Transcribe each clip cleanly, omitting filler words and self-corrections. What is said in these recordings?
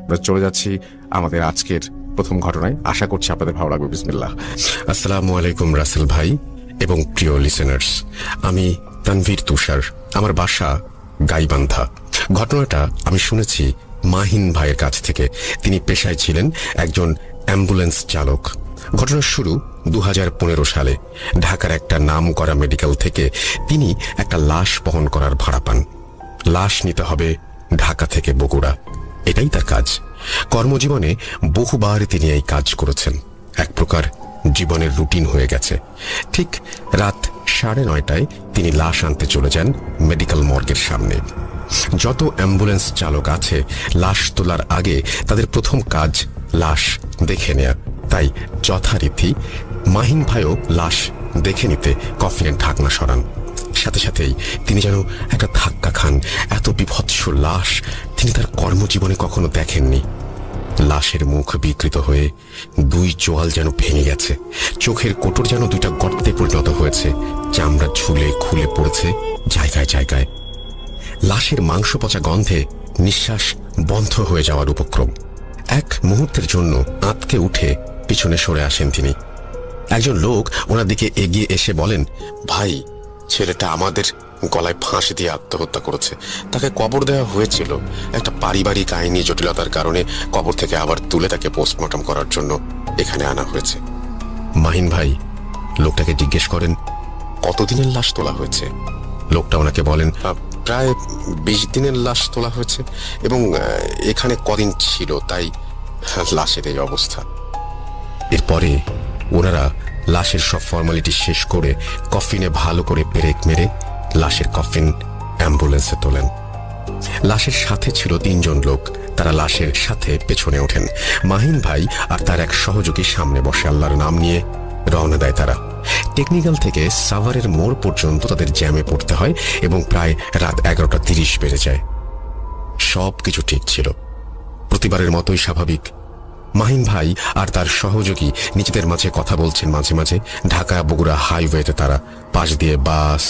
আমরা চলে যাচ্ছি আমাদের আজকের প্রথম ঘটনায়। আশা করছি আপনাদের ভালো লাগবে। বিসমিল্লাহ। আসসালামু আলাইকুম রাসেল ভাই এবং প্রিয় লিসেনার্স, আমি তানভীর তুষার। আমার বাসা গাইবান্ধা। ঘটনাটা আমি শুনেছি মাহিন ভাইয়ের কাছ থেকে। তিনি পেশায় ছিলেন একজন অ্যাম্বুলেন্স চালক। ঘটনার শুরু 2015 সালে। ঢাকার একটা নামকরা মেডিকেল থেকে তিনি একটা লাশ বহন করার ভাড়া পান। লাশ নিতে হবে ঢাকা থেকে বগুড়া, এটাই তার কাজ। কর্মজীবনে বহুবার তিনি এই কাজ করেছেন। এক প্রকার জীবনের রুটিন হয়ে গেছে। ঠিক রাত 9:30টায় তিনি লাশ আনতে চলে যান মেডিকেল মর্গের সামনে। যত অ্যাম্বুলেন্স চালক আছে লাশ তোলার আগে তাদের প্রথম কাজ লাশ দেখে নেয়া। তাই যথারীতি মাহিন ভাইও লাশ দেখে নিতে কফিনের ঢাকনা সরান। সাথে সাথেই তিনি যেন একটা ধাক্কা খান। এত বিভৎস লাশ তিনি তার কর্মজীবনে কখনো দেখেননি। লাশের মুখ বিকৃত হয়ে দুই চোয়াল যেন ভেঙে গেছে, চোখের কোটর যেন দুইটা গর্তে পরিণত হয়েছে, চামড়া ঝুলে খুলে পড়েছে জায়গায় জায়গায়। লাশের মাংস পচা গন্ধে নিঃশ্বাস বন্ধ হয়ে যাওয়ার উপক্রম। এক মুহূর্তের জন্য আঁতকে উঠে পিছনে সরে আসেন তিনি। একজন লোক ওনার দিকে এগিয়ে এসে বলেন, ভাই, ছেলেটা আমাদের গলায় ফাঁস দিয়ে আত্মহত্যা করেছে। তাকে কবর দেওয়া হয়েছিল। একটা পারিবারিক আইনি জটিলতার কারণে কবর থেকে আবার তুলে তাকে পোস্টমর্টম করার জন্য এখানে আনা হয়েছে। মাহিন ভাই লোকটাকে জিজ্ঞেস করেন, কতদিনের লাশ তোলা হয়েছে? লোকটা ওনাকে বলেন, প্রায় 20 দিনের লাশ তোলা হয়েছে এবং এখানে কদিন ছিল, তাই লাশের এই অবস্থা। এরপরে ওনারা লাশের সব ফর্মালিটি শেষ করে কফিনে ভালো করে পেরেক মেরে লাশের কফিন অ্যাম্বুলেন্সে তোলেন। লাশের সাথে ছিল 3 জন লোক। তারা লাশের সাথে পেছনে ওঠেন। মাহিন ভাই আর তার এক সহযোগী সামনে বসে আল্লাহর নাম নিয়ে রওনা দেয় তারা। টেকনিক্যাল থেকে সাভারের মোড় পর্যন্ত তাদের জ্যামে পড়তে হয় এবং প্রায় রাত 11:30 বেজে যায়। সব কিছু ঠিক ছিল, প্রতিবারের মতোই স্বাভাবিক। মাহিন ভাই আর তার সহযোগী নিজেদের মাঝে কথা বলছেন মাঝে মাঝে। ঢাকা বগুড়া হাইওয়েতে তারা পাশ দিয়ে বাস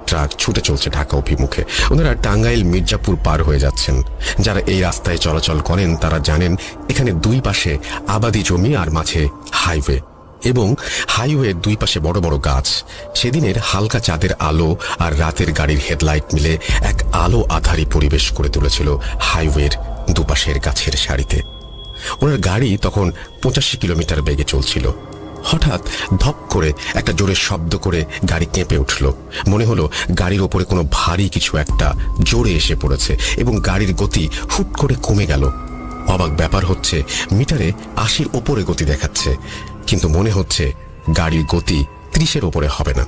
ট্রাক ছুটে চলছে ঢাকা অভিমুখে। ওনারা টাঙ্গাইল মির্জাপুর পার হয়ে যাচ্ছেন। যারা এই রাস্তায় চলাচল করেন তারা জানেন এখানে দুই পাশে আবাদি জমি আর মাঝে হাইওয়ে, এবং হাইওয়ের দুই পাশে বড় বড় গাছ। সেদিনের হালকা চাঁদের আলো আর রাতের গাড়ির হেডলাইট মিলে এক আলো আধারী পরিবেশ করে তুলেছিল হাইওয়ের দুপাশের গাছের সারিতে। ওনার গাড়ি তখন 85 কিলোমিটার বেগে চলছিল। হঠাৎ ধপ করে একটা জোরে শব্দ করে গাড়ি কেঁপে উঠল। মনে হলো গাড়ির ওপরে কোনো ভারী কিছু একটা জোরে এসে পড়েছে এবং গাড়ির গতি হুট করে কমে গেল। অবাক ব্যাপার হচ্ছে, মিটারে 80-র ওপরে গতি দেখাচ্ছে, কিন্তু মনে হচ্ছে গাড়ির গতি 30-এর ওপরে হবে না।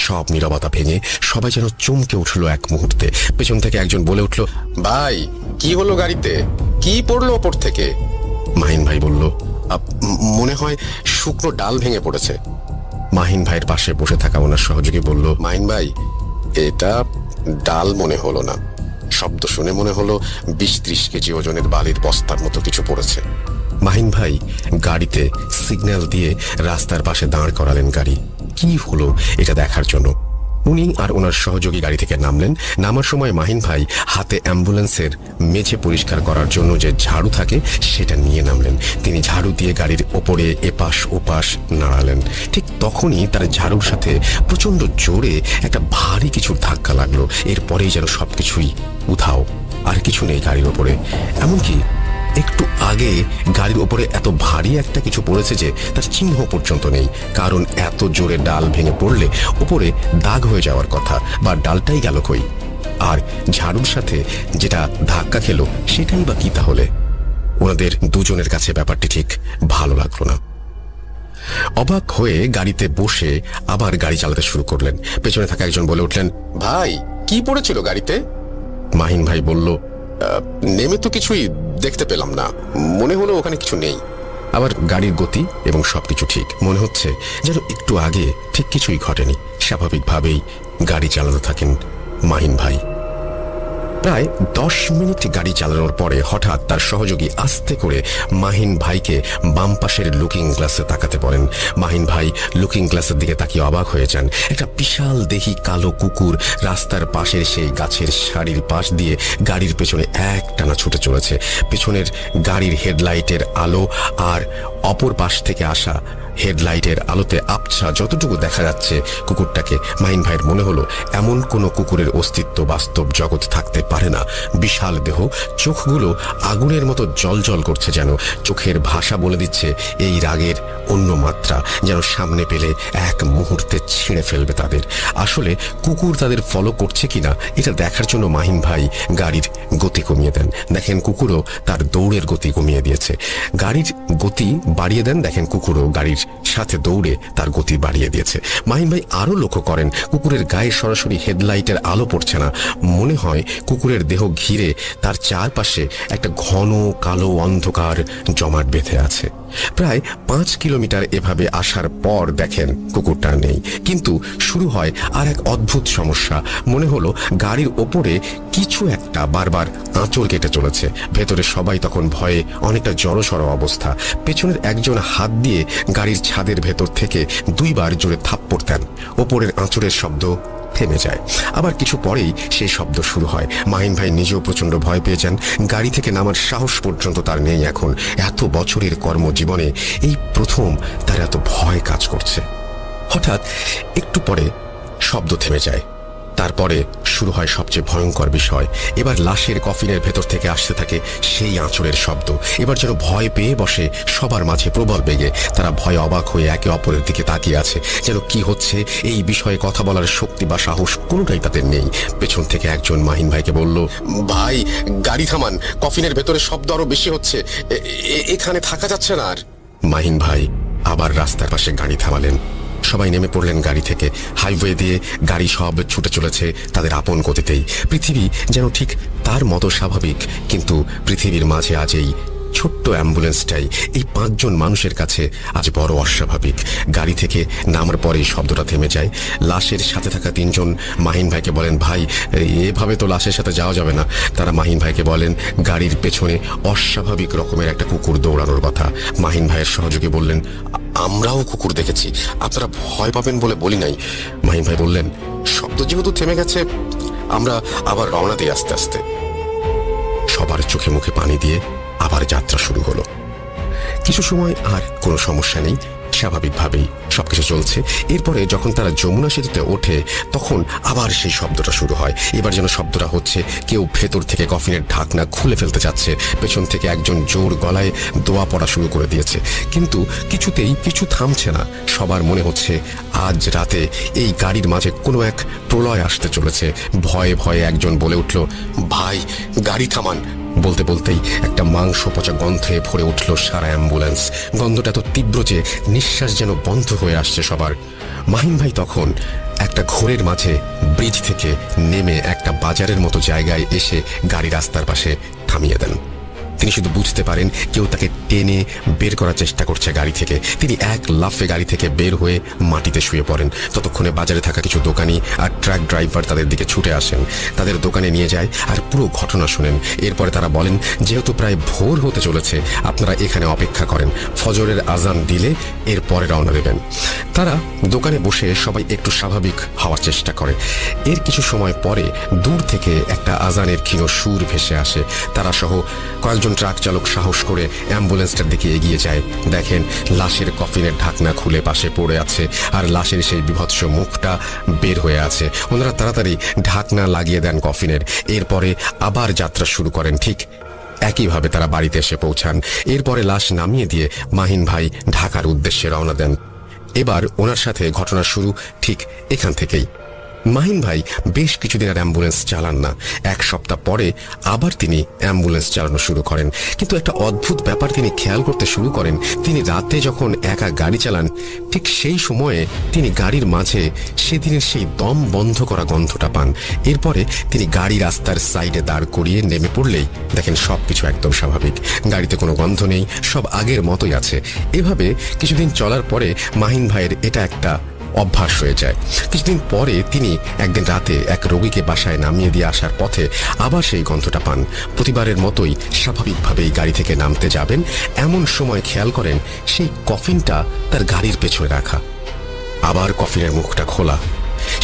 সব নীরবতা ভেঙে সবাই যেন চমকে উঠল এক মুহূর্তে। পেছন থেকে একজন বলে উঠল, ভাই, কি হলো গাড়িতে? কি পড়লো ওপর থেকে? মাহিন ভাই বলল, মনে হয় শুকনো ডাল ভেঙে পড়েছে। মাহিন ভাইয়ের পাশে বসে থাকা ওনার সহযোগী বলল, মাহিন ভাই, এটা ডাল মনে হলো না। শব্দ শুনে মনে হলো 20-30 কেজি ওজনের বালির বস্তার মতো কিছু পড়েছে। মাহিন ভাই গাড়িতে সিগন্যাল দিয়ে রাস্তার পাশে দাঁড় করালেন গাড়ি। কি হলো এটা দেখার জন্য। উনি আর ওনার সহযোগী গাড়ি থেকে নামলেন। নামার সময় মাহিন ভাই হাতে অ্যাম্বুলেন্সের মেঝে পরিষ্কার করার জন্য যে ঝাড়ু থাকে সেটা নিয়ে নামলেন। তিনি ঝাড়ু দিয়ে গাড়ির ওপরে এপাশ ওপাশ নাড়ালেন। ঠিক তখনই তার ঝাড়ুর সাথে প্রচন্ড জোরে একটা ভারী কিছুর ধাক্কা লাগলো। এরপরেই যেন সবকিছুই উধাও, আর কিছু নেই গাড়ির ওপরে। এমনকি একটু আগে গাড়ির ওপরে এত ভারী একটা কিছু পড়েছে যে তার চিহ্ন পর্যন্ত নেই। কারণ এত জোরে ডাল ভেঙে পড়লে উপরে দাগ হয়ে যাওয়ার কথা, বা ডালটাই গেল কই? আর ঝাড়ুর সাথে যেটা ধাক্কা খেলো সেটাই বা কি তাহলে? ওনাদের দুজনের কাছে ব্যাপারটি ঠিক ভালো লাগলো না। অবাক হয়ে গাড়িতে বসে আবার গাড়ি চালাতে শুরু করলেন। পেছনে থাকা একজন বলে উঠলেন, ভাই, কি পড়েছিল গাড়িতে? মাহিন ভাই বলল, নেমে তো কিছুই দেখতে পেলাম না, মনে হলো ওখানে কিছু নেই। আবার গাড়ির গতি এবং সবকিছু ঠিক, মনে হচ্ছে যেন একটু আগে ঠিক কিছুই ঘটেনি। স্বাভাবিকভাবেই গাড়ি চালাতে থাকেন মাহিন ভাই। প্রায় 10 মিনিট গাড়ি চালানোর পরে হঠাৎ তার সহযোগী আস্তে করে মাহিন ভাইকে বাম পাশের লুকিং গ্লাসে তাকাতে বলেন। মাহিন ভাই লুকিং গ্লাসের দিকে তাকিয়ে অবাক হয়ে যান। একটা বিশাল দেহি কালো কুকুর রাস্তার পাশের সেই গাছের সারির পাশ দিয়ে গাড়ির পেছনে একটানা ছুটে চলেছে। পেছনের গাড়ির হেডলাইটের আলো আর অপর পাশ থেকে আসা হেডলাইটের আলোতে আবছা যতটুকু দেখা যাচ্ছে কুকুরটাকে, মাহিন ভাইয়ের মনে হলো এমন কোনো কুকুরের অস্তিত্ব বাস্তব জগৎ থাকতে পারে না। বিশাল দেহ, চোখগুলো আগুনের মতো জ্বলজ্বল করছে, যেন চোখের ভাষা বলে দিচ্ছে এই রাগের অন্য মাত্রা, যেন সামনে পেলে এক মুহূর্তে ছিঁড়ে ফেলবে তাদের। আসলে কুকুর তাদের ফলো করছে কিনা এটা দেখার জন্য মাহিন ভাই গাড়ির গতি কমিয়ে দেন। দেখেন কুকুরও তার দৌড়ের গতি কমিয়ে দিয়েছে। গাড়ির গতি বাড়িয়ে দেন, দেখেন কুকুরও গাড়ির সাথে দৌড়ে তার গতি বাড়িয়ে দিয়েছে। মাহিন ভাই আরো লক্ষ্য করেন কুকুরের গায়ে সরাসরি হেডলাইটের আলো পড়ছে না। মনে হয় কুকুরের দেহ ঘিরে তার চারপাশে একটা ঘন কালো অন্ধকার জমাট বেঁধে আছে। প্রায় 5 কিলোমিটার এভাবে আসার পর দেখেন কুকুরটা নেই, কিন্তু শুরু হয় আর এক অদ্ভুত সমস্যা। মনে হলো গাড়ির ওপরে কিছু একটা বারবার আঁচড় কেটে চলেছে। ভেতরে সবাই তখন ভয়ে অনেকটা জড়সড় অবস্থা। পেছনের একজন হাত দিয়ে গাড়ির ছাদের ভেতর থেকে 2 বার জোরে থাপ্পড় দেন। ওপরের আঁচড়ের শব্দ থেমে যায়, আবার কিছু পরেই সেই শব্দ শুরু হয়। মাহিন ভাই নিজেও প্রচন্ড ভয় পেয়ে যান। গাড়ি থেকে নামার সাহস পর্যন্ত তার নেই এখন। এত বছরের কর্মজীবনে এই প্রথম তার এত ভয় কাজ করছে। হঠাৎ একটু পরে শব্দ থেমে যায়। তারপরে শুরু হয় সবচেয়ে ভয়ঙ্কর বিষয়। এবার লাশের কফিনের ভেতর থেকে আসতে থাকে সেই আঁচড়ের শব্দ। এবার যেন ভয় পেয়ে বসে সবার মাঝে প্রবল বেগে। তারা ভয়ে অবাক হয়ে একে অপরের দিকে তাকিয়ে আছে, যেন কি হচ্ছে এই বিষয়ে কথা বলার শক্তি বা সাহস কোনোটাই তাদের নেই। পেছন থেকে একজন মাহিন ভাইকে বলল, ভাই গাড়ি থামান, কফিনের ভেতরে শব্দ আরো বেশি হচ্ছে, এখানে থাকা যাচ্ছে না আর। মাহিন ভাই আবার রাস্তার পাশে গাড়ি থামালেন। সবাই নেমে পড়লেন গাড়ি থেকে। হাইওয়ে দিয়ে গাড়ি সব ছুটে চলেছে তাদের আপন গতিতেই। পৃথিবী যেন ঠিক তার মতো স্বাভাবিক, কিন্তু পৃথিবীর মাঝে আজ এই ছোট্ট অ্যাম্বুলেন্সটাই এই 5 জন মানুষের কাছে আজ বড় অস্বাভাবিক। গাড়ি থেকে নামার পরেই শব্দটা থেমে যায়। লাশের সাথে থাকা 3 জন মাহিন ভাইকে বলেন, ভাই এভাবে তো লাশের সাথে যাওয়া যাবে না। তারা মাহিন ভাইকে বলেন গাড়ির পেছনে অস্বাভাবিক রকমের একটা কুকুর দৌড়ানোর কথা। মাহিন ভাইয়ের সহযোগী বললেন, আমরাও কুকুর দেখেছি, আপনারা ভয় পাবেন বলে বলি নাই। মাহিন ভাই বললেন, শব্দ যেহেতু থেমে গেছে আমরা আবার রওনা দিই আস্তে আস্তে। সবার চোখে মুখে পানি দিয়ে আবার যাত্রা শুরু হলো। কিছু সময় আর কোনো সমস্যা নেই, স্বাভাবিকভাবেই সবকিছু চলছে। এরপরে যখন তারা যমুনা সেতুতে ওঠে তখন আবার সেই শব্দটা শুরু হয়। এবার যেন শব্দটা হচ্ছে কেউ ভেতর থেকে কফিনের ঢাকনা খুলে ফেলতে যাচ্ছে। পেছন থেকে একজন জোর গলায় দোয়া পড়া শুরু করে দিয়েছে, কিন্তু কিছুতেই কিছু থামছে না। সবার মনে হচ্ছে আজ রাতে এই গাড়ির মাঝে কোনো এক প্রলয় আসতে চলেছে। ভয়ে ভয়ে একজন বলে উঠল, ভাই গাড়ি থামান। বলতে বলতেই একটা মাংস পচা গন্ধে ভরে উঠল সারা অ্যাম্বুলেন্স। গন্ধটা এত তীব্র যে নিঃশ্বাস যেন বন্ধ হয়ে আসছে সবার। মাহিন ভাই তখন একটা ঘোরের মাঝে ব্রিজ থেকে নেমে একটা বাজারের মতো জায়গায় এসে গাড়ি রাস্তার পাশে থামিয়ে দেন। তিনি শুধু বুঝতে পারেন কেউ তাকে টেনে বের করার চেষ্টা করছে গাড়ি থেকে। তিনি এক লাফে গাড়ি থেকে বের হয়ে মাটিতে শুয়ে পড়েন। ততক্ষণে বাজারে থাকা কিছু দোকানি আর ট্রাক ড্রাইভার তাদের দিকে ছুটে আসেন, তাদের দোকানে নিয়ে যায় আর পুরো ঘটনা শুনেন। এরপরে তারা বলেন, যেহেতু প্রায় ভোর হতে চলেছে আপনারা এখানে অপেক্ষা করেন, ফজরের আজান দিলে এরপরে রওনা দেবেন। তারা দোকানে বসে সবাই একটু স্বাভাবিক হওয়ার চেষ্টা করে। এর কিছু সময় পরে দূর থেকে একটা আজানের ক্ষীণ সুর ভেসে আসে। তারা সহ কয়েকজন ট্রাক চালক সাহস করে অ্যাম্বুলেন্সটার দিকে এগিয়ে যায়। দেখেন লাশের কফিনের ঢাকনা খুলে পাশে পড়ে আছে আর লাশের সেই বিভৎস মুখটা বের হয়ে আছে। ওনারা তাড়াতাড়ি ঢাকনা লাগিয়ে দেন কফিনের। এরপরে আবার যাত্রা শুরু করেন। ঠিক একইভাবে তারা বাড়িতে এসে পৌঁছান। এরপরে লাশ নামিয়ে দিয়ে মাহিন ভাই ঢাকার উদ্দেশ্যে রওনা দেন। এবার ওনার সাথে ঘটনা শুরু ঠিক এখান থেকেই। মাহিন ভাই বেশ কিছুদিন আর অ্যাম্বুলেন্স চালান না। 1 সপ্তাহ পরে আবার তিনি অ্যাম্বুলেন্স চালানো শুরু করেন, কিন্তু একটা অদ্ভুত ব্যাপার তিনি খেয়াল করতে শুরু করেন। তিনি রাতে যখন একা গাড়ি চালান ঠিক সেই সময়ে তিনি গাড়ির মাঝে সেদিনের সেই দম বন্ধ করা গন্ধটা পান। এরপরে তিনি গাড়ি রাস্তার সাইডে দাঁড় করিয়ে নেমে পড়লেই দেখেন সবকিছু একদম স্বাভাবিক। গাড়িতে কোনো গন্ধ নেই, সব আগের মতোই আছে। এভাবে কিছুদিন চলার পরে মাহিন ভাইয়ের এটা একটা অভ্যাস হয়ে যায়। কিছুদিন পরে তিনি একদিন রাতে এক রোগীকে বাসায় নামিয়ে দিয়ে আসার পথে আবার সেই গন্ধটা পান। প্রতিবারের মতোই স্বাভাবিকভাবেই গাড়ি থেকে নামতে যাবেন, এমন সময় খেয়াল করেন সেই কফিনটা তার গাড়ির পেছনে রাখা। আবার কফিনের মুখটা খোলা,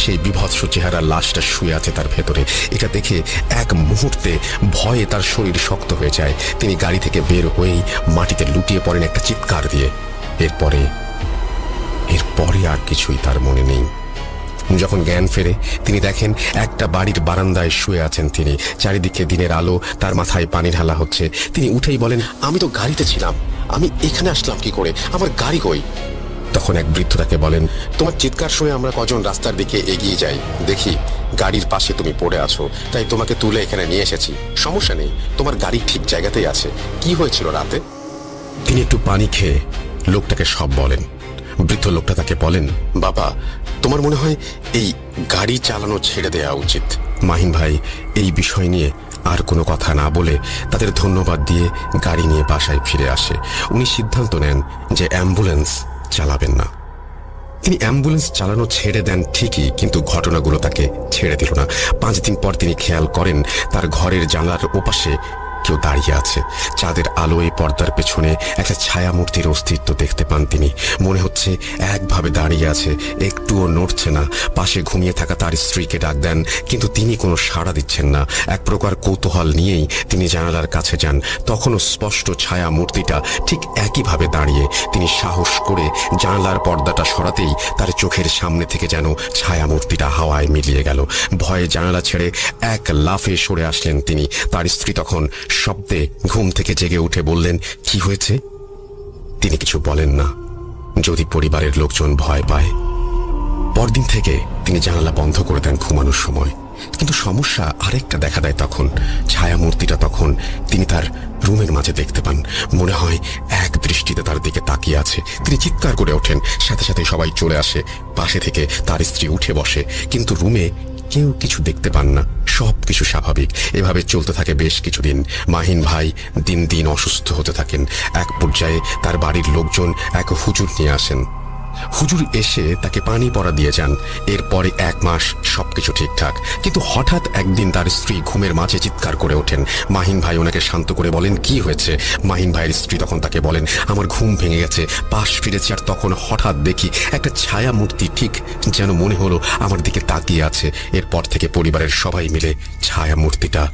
সেই বিভৎস চেহারার লাশটা শুয়ে আছে তার ভেতরে। এটা দেখে এক মুহূর্তে ভয়ে তার শরীর শক্ত হয়ে যায়। তিনি গাড়ি থেকে বের হয়েই মাটিতে লুটিয়ে পড়েন একটা চিৎকার দিয়ে। এরপরে আর কিছুই তার মনে নেই। যখন জ্ঞান ফেরে তিনি দেখেন একটা বাড়ির বারান্দায় শুয়ে আছেন তিনি। চারিদিকে দিনের আলো, তার মাথায় পানি ঢালা হচ্ছে। তিনি উঠেই বলেন, আমি তো গাড়িতে ছিলাম, আমি এখানে আসলাম কি করে, আমার গাড়ি কই? তখন এক বৃদ্ধ তাকে বলেন, তোমার চিৎকার শুনে আমরা কজন রাস্তার দিকে এগিয়ে যাই, দেখি গাড়ির পাশে তুমি পড়ে আছো, তাই তোমাকে তুলে এখানে নিয়ে এসেছি। সমস্যা নেই, তোমার গাড়ি ঠিক জায়গাতেই আছে। কি হয়েছিল রাতে? তিনি একটু পানি খেয়ে লোকটাকে সব বলেন। বৃদ্ধ লোকটা তাকে বলেন, বাবা, তোমার মনে হয় এই গাড়ি চালানো ছেড়ে দেওয়া উচিত। মাহিন ভাই এই বিষয় নিয়ে আর কোনো কথা না বলে তাদের ধন্যবাদ দিয়ে গাড়ি নিয়ে বাসায় ফিরে আসে। উনি সিদ্ধান্ত নেন যে অ্যাম্বুলেন্স চালাবেন না। তিনি অ্যাম্বুলেন্স চালানো ছেড়ে দেন ঠিকই, কিন্তু ঘটনাগুলো তাকে ছেড়ে দিল না। 5 দিন পর তিনি খেয়াল করেন তার ঘরের জানলার ওপাশে কেউ দাঁড়িয়ে আছে। চাঁদের আলোয় পর্দার পেছনে একটা ছায়া মূর্তির অস্তিত্ব দেখতে পান তিনি। মনে হচ্ছে একভাবে দাঁড়িয়ে আছে, একটুও নড়ছে না। পাশে ঘুমিয়ে থাকা তার স্ত্রীকে ডাক দেন, কিন্তু তিনি কোনো সাড়া দিচ্ছেন না। এক প্রকার কৌতূহল নিয়েই তিনি জানালার কাছে যান। তখনও স্পষ্ট ছায়া মূর্তিটা ঠিক একইভাবে দাঁড়িয়ে। তিনি সাহস করে জানালার পর্দাটা সরাতেই তার চোখের সামনে থেকে যেন ছায়া মূর্তিটা হাওয়ায় মিলিয়ে গেল। ভয়ে জানালা ছেড়ে এক লাফে সরে আসলেন তিনি। তার স্ত্রী তখন শব্দে ঘুম থেকে জেগে উঠে বললেন, কি হয়েছে? তিনি কিছু বলেন না, যদি পরিবারের লোকজন ভয় পায়। পরদিন থেকে তিনি জানালা বন্ধ করে দেন ঘুমানোর সময়। কিন্তু সমস্যা আরেকটা দেখা দেয় তখন। ছায়া মূর্তিটা তখন তিনি তার রুমের মাঝে দেখতে পান। মনে হয় এক দৃষ্টিতে তার দিকে তাকিয়ে আছে। তিনি চিৎকার করে ওঠেন, সাথে সাথে সবাই চলে আসে। পাশে থেকে তার স্ত্রী উঠে বসে, কিন্তু রুমে কেউ কিছু দেখতে পান না, সব কিছু স্বাভাবিক। এভাবে চলতে থাকে বেশ কিছুদিন। মাহিন ভাই দিন দিন অসুস্থ হতে থাকেন। এক পর্যায়ে তার বাড়ির লোকজন এক হুজুর নিয়ে আসেন। হুজুর এসে তাকে পানি পড়া দিয়ে যান। এরপরে 1 মাস সবকিছু ঠিকঠাক, কিন্তু হঠাৎ একদিন তার স্ত্রী ঘুমের মাঝে চিৎকার করে ওঠেন। মাহিন ভাই ওনাকে শান্ত করে বলেন, কি হয়েছে? মাহিন ভাইয়ের স্ত্রী তখন তাকে বলেন, আমার ঘুম ভেঙে গেছে, পাশ ফিরেছি, আর তখন হঠাৎ দেখি একটা ছায়া মূর্তি ঠিক যেন মনে হলো আমার দিকে তাকিয়ে আছে। এরপর থেকে পরিবারের সবাই মিলে ছায়া মূর্তিটা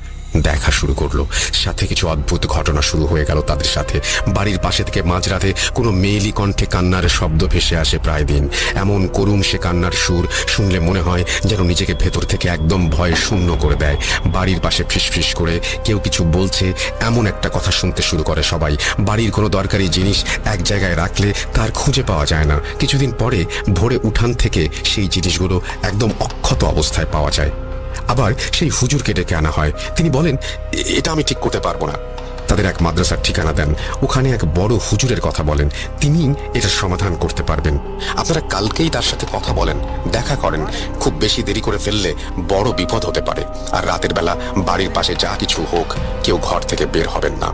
দেখা শুরু করলো। সাথে কিছু অদ্ভুত ঘটনা শুরু হয়ে গেল তাদের সাথে। বাড়ির পাশে থেকে মাঝরাতে কোনো মেয়েলি কণ্ঠে কান্নার শব্দ ভেসে আসে প্রায় দিন। এমন করুণ সে কান্নার সুর শুনলে মনে হয় যেন নিজেকে ভেতর থেকে একদম ভয়ে শূন্য করে দেয়। বাড়ির পাশে ফিসফিস করে কেউ কিছু বলছে, এমন একটা কথা শুনতে শুরু করে সবাই। বাড়ির কোনো দরকারি জিনিস এক জায়গায় রাখলে তার খুঁজে পাওয়া যায় না। কিছুদিন পরে ভোরে উঠান থেকে সেই জিনিসগুলো একদম অক্ষত অবস্থায় পাওয়া যায়। আবার সেই হুজুরকে ডেকে আনা হয়। তিনি বলেন, এটা আমি ঠিক করতে পারবো না। তাদের এক মাদ্রাসার ঠিকানা দেন, ওখানে এক বড় হুজুরের কথা বলেন, তিনি এটা সমাধান করতে পারবেন। আপনারা কালকেই তার সাথে কথা বলেন, দেখা করেন। খুব বেশি দেরি করে ফেললে বড় বিপদ হতে পারে। আর রাতের বেলা বাড়ির পাশে যা কিছু হোক, কেউ ঘর থেকে বের হবেন না।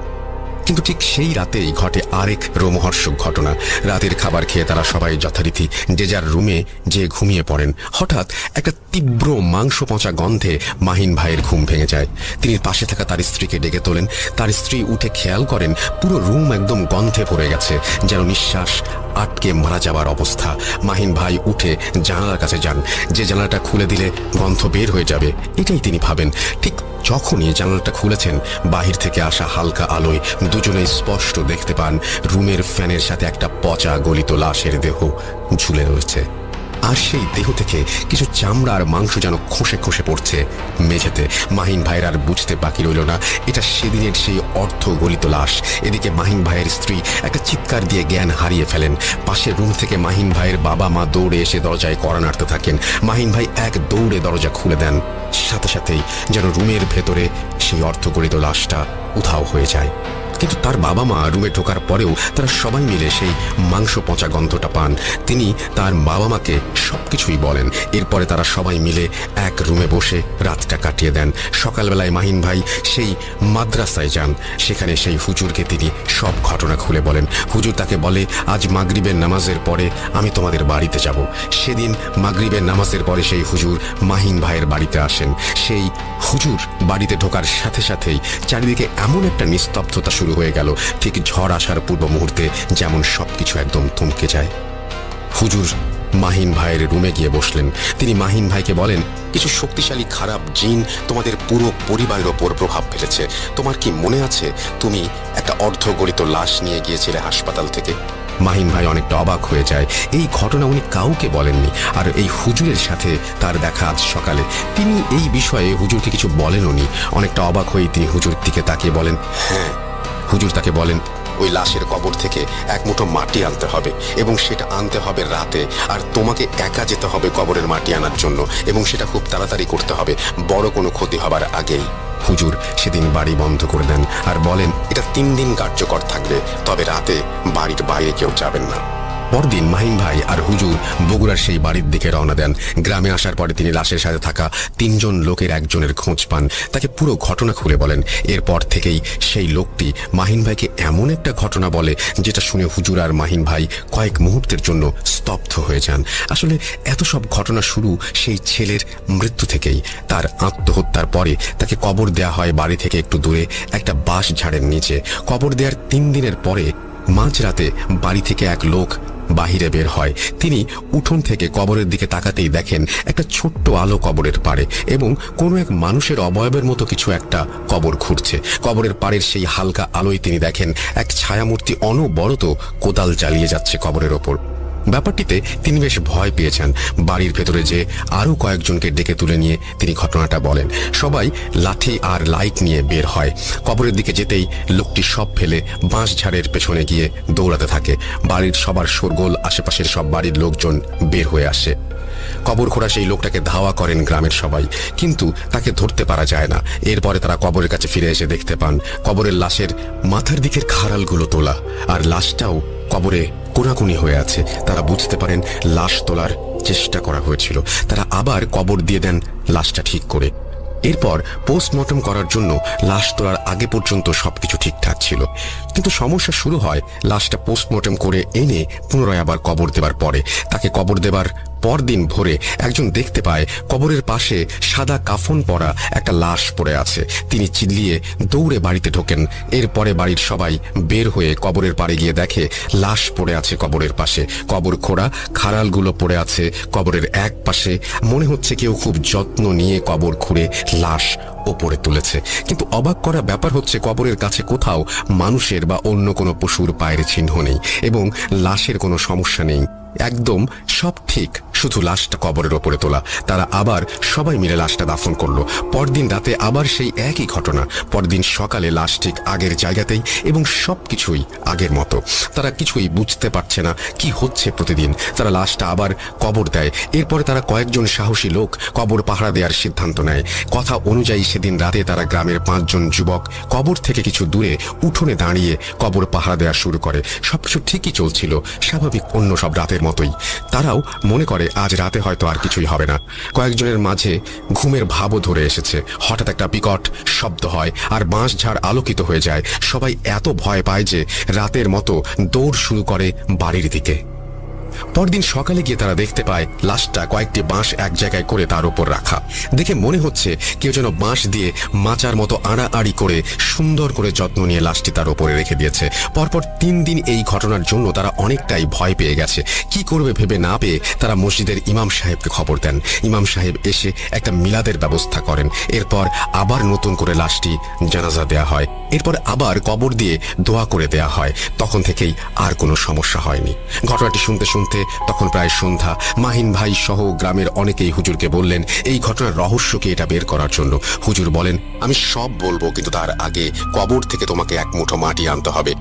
কিন্তু ঠিক সেই রাতেই ঘটে আরেক রোমহর্ষক ঘটনা। রাতের খাবার খেয়ে তারা সবাই যথারীতি যে যার রুমে যে ঘুমিয়ে পড়েন। হঠাৎ একটা তীব্র মাংস পচা গন্ধে মাহিন ভাইয়ের ঘুম ভেঙে যায়। তিনি পাশে থাকা তার স্ত্রীকে ডেকে তোলেন। তার স্ত্রী উঠে খেয়াল করেন পুরো রুম একদম গন্ধে ভরে গেছে, যেন নিঃশ্বাস আটকে মারা যাবার অবস্থা। মাহিন ভাই উঠে জানালার কাছে যান, যে জানালাটা খুলে দিলে গন্ধ বের হয়ে যাবে, এটাই তিনি ভাবেন। ঠিক যখনই জানালাটা খুলেছেন, বাহির থেকে আসা হালকা আলোয় দুজনেই স্পষ্ট দেখতে পান রুমের ফ্যানের সাথে একটা পচা গলিত লাশের দেহ ঝুলে রয়েছে। আর সেই দেহ থেকে কিছু চামড়া আর মাংস যেন খসে খসে পড়ছে মেঝেতে। মাহিন ভাইয়ের আর বুঝতে বাকি রইল না এটা সেদিনের সেই অর্ধ গলিত লাশ। এদিকে মাহিন ভাইয়ের স্ত্রী একটা চিৎকার দিয়ে জ্ঞান হারিয়ে ফেলেন। পাশের রুম থেকে মাহিন ভাইয়ের বাবা মা দৌড়ে এসে দরজায় কড়া নাড়তে থাকেন। মাহিন ভাই এক দৌড়ে দরজা খুলে দেন। সাথে সাথেই যেন রুমের ভেতরে সেই অর্ধগলিত লাশটা উধাও হয়ে যায়। কিন্তু তার বাবা মা রুমে ঢোকার পরেও তারা সবাই মিলে সেই মাংস পচা গন্ধটা পান। তিনি তার বাবা মাকে সবকিছুই বলেন। এরপরে তারা সবাই মিলে এক রুমে বসে রাতটা কাটিয়ে দেন। সকালবেলায় মাহিন ভাই সেই মাদ্রাসায় যান। সেখানে সেই হুজুরকে তিনি সব ঘটনা খুলে বলেন। হুজুর তাকে বলে, আজ মাগরিবের নামাজের পরে আমি তোমাদের বাড়িতে যাব। সেদিন মাগরিবের নামাজের পরে সেই হুজুর মাহিন ভাইয়ের বাড়িতে আসেন। সেই হুজুর বাড়িতে ঢোকার সাথে সাথেই চারিদিকে এমন একটা নিস্তব্ধতা শুরু হয়ে গেল, ঠিক ঝড় আসার পূর্ব মুহূর্তে যেমন সবকিছু একদম থমকে যায়। হুজুর মাহিন ভাইয়ের রুমে গিয়ে বসলেন। তিনি মাহিন ভাইকে বলেন, কিছু শক্তিশালী খারাপ জিন তোমাদের পুরো পরিবারের ওপর প্রভাব ফেলেছে। তোমার কি মনে আছে তুমি একটা অর্ধগলিত লাশ নিয়ে গিয়েছিলে হাসপাতাল থেকে? মাহিন ভাই অনেকটা অবাক হয়ে যায়। এই ঘটনা উনি কাউকে বলেননি। আর এই হুজুরের সাথে তার দেখা আজ সকালে। তিনি এই বিষয়ে হুজুরকে কিছু বলেননি। অনেকটা অবাক হয়ে তিনি হুজুরের দিকে তাকিয়ে বলেন, হ্যাঁ। হুজুর তাকে বলেন, ওই লাশের কবর থেকে এক মুঠো মাটি আনতে হবে এবং সেটা আনতে হবে রাতে। আর তোমাকে একা যেতে হবে কবরের মাটি আনার জন্য এবং সেটা খুব তাড়াতাড়ি করতে হবে, বড় কোনো ক্ষতি হবার আগেই। হুজুর সেদিন বাড়ি বন্ধ করে দেন আর বলেন, এটা 3 দিন কার্যকর থাকবে, তবে রাতে বাড়ির বাইরে কেউ যাবেন না। পরদিন মাহিন ভাই আর হুজুর বগুড়ার সেই বাড়ির দিকে রওনা দেন। গ্রামে আসার পরে তিনি লাশের সাথে থাকা 3 জন লোকের একজনের খোঁজ পান। তাকে পুরো ঘটনা খুলে বলেন। এরপর থেকেই সেই লোকটি মাহিন ভাইকে এমন একটা ঘটনা বলে যেটা শুনে হুজুর আর মাহিন ভাই কয়েক মুহূর্তের জন্য স্তব্ধ হয়ে যান। আসলে এত সব ঘটনা শুরু সেই ছেলের মৃত্যু থেকেই। তার আত্মহত্যার পরে তাকে কবর দেয়া হয় বাড়ি থেকে একটু দূরে একটা বাঁশ ঝাড়ের নিচে। কবর দেওয়ার 3 দিনের পরে মাঝরাতে বাড়ি থেকে এক লোক বাহিরে বের হয়। তিনি উঠোন থেকে কবরের দিকে তাকাতেই দেখেন একটা ছোট্ট আলো কবরের পাড়ে এবং কোনো এক মানুষের অবয়বের মতো কিছু একটা কবর ঘুরছে। কবরের পাড়ের সেই হালকা আলোয় তিনি দেখেন এক ছায়ামূর্তি অনবরত কোদাল চালিয়ে যাচ্ছে কবরের ওপর। ব্যাপারটিতে তিনি বেশ ভয় পেয়েছেন। বাড়ির ভেতরে যে আরো কয়েকজনকে ডেকে তুলে নিয়ে তিনি ঘটনাটা বলেন। সবাই লাঠি আর লাইট নিয়ে বের হয়। কবরের দিকে যেতেই লোকটি সব ফেলে বাঁশ ঝাড়ের পেছনে গিয়ে দৌড়াতে থাকে। বাড়ির সবার শোরগোল, আশেপাশের সব বাড়ির লোকজন বের হয়ে আসে। কবর খোঁড়া সেই লোকটাকে ধাওয়া করেন গ্রামের সবাই, কিন্তু তাকে ধরতে পারা যায় না। এরপরে তারা কবরের কাছে ফিরে এসে দেখতে পান কবরের লাশের মাথার দিকের খাড়ালগুলো তোলা আর লাশটাও কবরে কোনাকুনি হয়ে আছে। তারা বুঝতে পারেন লাশ তোলার চেষ্টা করা হয়েছিল। তারা আবার কবর দিয়ে দেন লাশটা ঠিক করে। এরপর পোস্টমর্টম করার জন্য লাশ তোলার আগে পর্যন্ত সবকিছু ঠিকঠাক ছিল, কিন্তু সমস্যা শুরু হয় লাশটা পোস্টমর্টম করে এনে পুনরায় আবার কবর দেবার পরে। তাকে কবর দেবার পরদিন ভোরে একজন দেখতে পায় কবরের পাশে সাদা কাফন পরা একটা লাশ পড়ে আছে। তিনি চিল্লিয়ে দৌড়ে বাড়িতে ঢোকেন। এরপরে বাড়ির সবাই বের হয়ে কবরের পাড়ে গিয়ে দেখে লাশ পড়ে আছে কবরের পাশে। কবর খোঁড়া খাড়ালগুলো পড়ে আছে কবরের এক পাশে। মনে হচ্ছে কেউ খুব যত্ন নিয়ে কবর খুঁড়ে লাশ ওপরে তুলেছে। কিন্তু অবাক করা ব্যাপার হচ্ছে কবরের কাছে কোথাও মানুষের বা অন্য কোনো পশুর পায়ের চিহ্ন নেই এবং লাশের কোনো সমস্যা নেই। একদম সব ঠিক, শুধু লাশটা কবরের ওপরে তোলা। তারা আবার সবাই মিলে লাশটা দাফন করলো। পরদিন রাতে আবার সেই একই ঘটনা। পরদিন সকালে লাশ ঠিক আগের জায়গাতেই এবং সবকিছুই আগের মতো। তারা কিছুই বুঝতে পারছে না কি হচ্ছে প্রতিদিন। তারা লাশটা আবার কবর দেয়। এরপরে তারা কয়েকজন সাহসী লোক কবর পাহারা দেওয়ার সিদ্ধান্ত নেয়। কথা অনুযায়ী সেদিন রাতে তারা গ্রামের 5 জন যুবক কবর থেকে কিছু দূরে উঠোনে দাঁড়িয়ে কবর পাহারা দেওয়া শুরু করে। সবকিছু ঠিকই চলছিল, স্বাভাবিক অন্য সব রাতের মতোই। তারাও মনে করে আজ রাতে হয়তো আর কিছুই হবে না। কয়েকজনের মাঝে ঘুমের ভাবও ধরে এসেছে। হঠাৎ একটা বিকট শব্দ হয় আর বাঁশ ঝাড় আলোকিত হয়ে যায়। সবাই এত ভয় পায় যে রাতের মতো দৌড় শুরু করে বাড়ির দিকে। পরদিন সকালে গিয়ে তারা দেখতে পায় লাশটা কয়েকটি বাঁশ এক জায়গায় করে তার উপর রাখা। দেখে মনে হচ্ছে কেউ যেন বাঁশ দিয়ে মাচার মতো আড়াআড়ি করে সুন্দর করে যত্ন নিয়ে লাশটি তার উপরে রেখে দিয়েছে। পরপর 3 দিন এই ঘটনার জন্য তারা অনেকটাই ভয় পেয়ে গেছে। কি করবে ভেবে না পেয়ে তারা মসজিদের ইমাম সাহেবকে খবর দেন। ইমাম সাহেব এসে একটা মিলাদের ব্যবস্থা করেন। এরপর আবার নতুন করে লাশটি জানাজা দেয়া হয়। এরপর আবার কবর দিয়ে দোয়া করে দেয়া হয়। তখন থেকেই আর কোনো সমস্যা হয়নি। ঘটনাটি শুনতে শুনতে তখন প্রায় সন্ধ্যা। মাহিন ভাই সহ গ্রামের অনেকেই হুজুরকে বললেন এই ঘটনার রহস্যকে এটা বের করার জন্য। হুজুর বলেন, আমি সব বলবো, কিন্তু তার আগে কবর থেকে তোমাকে এক মুঠো মাটি আনতে হবে।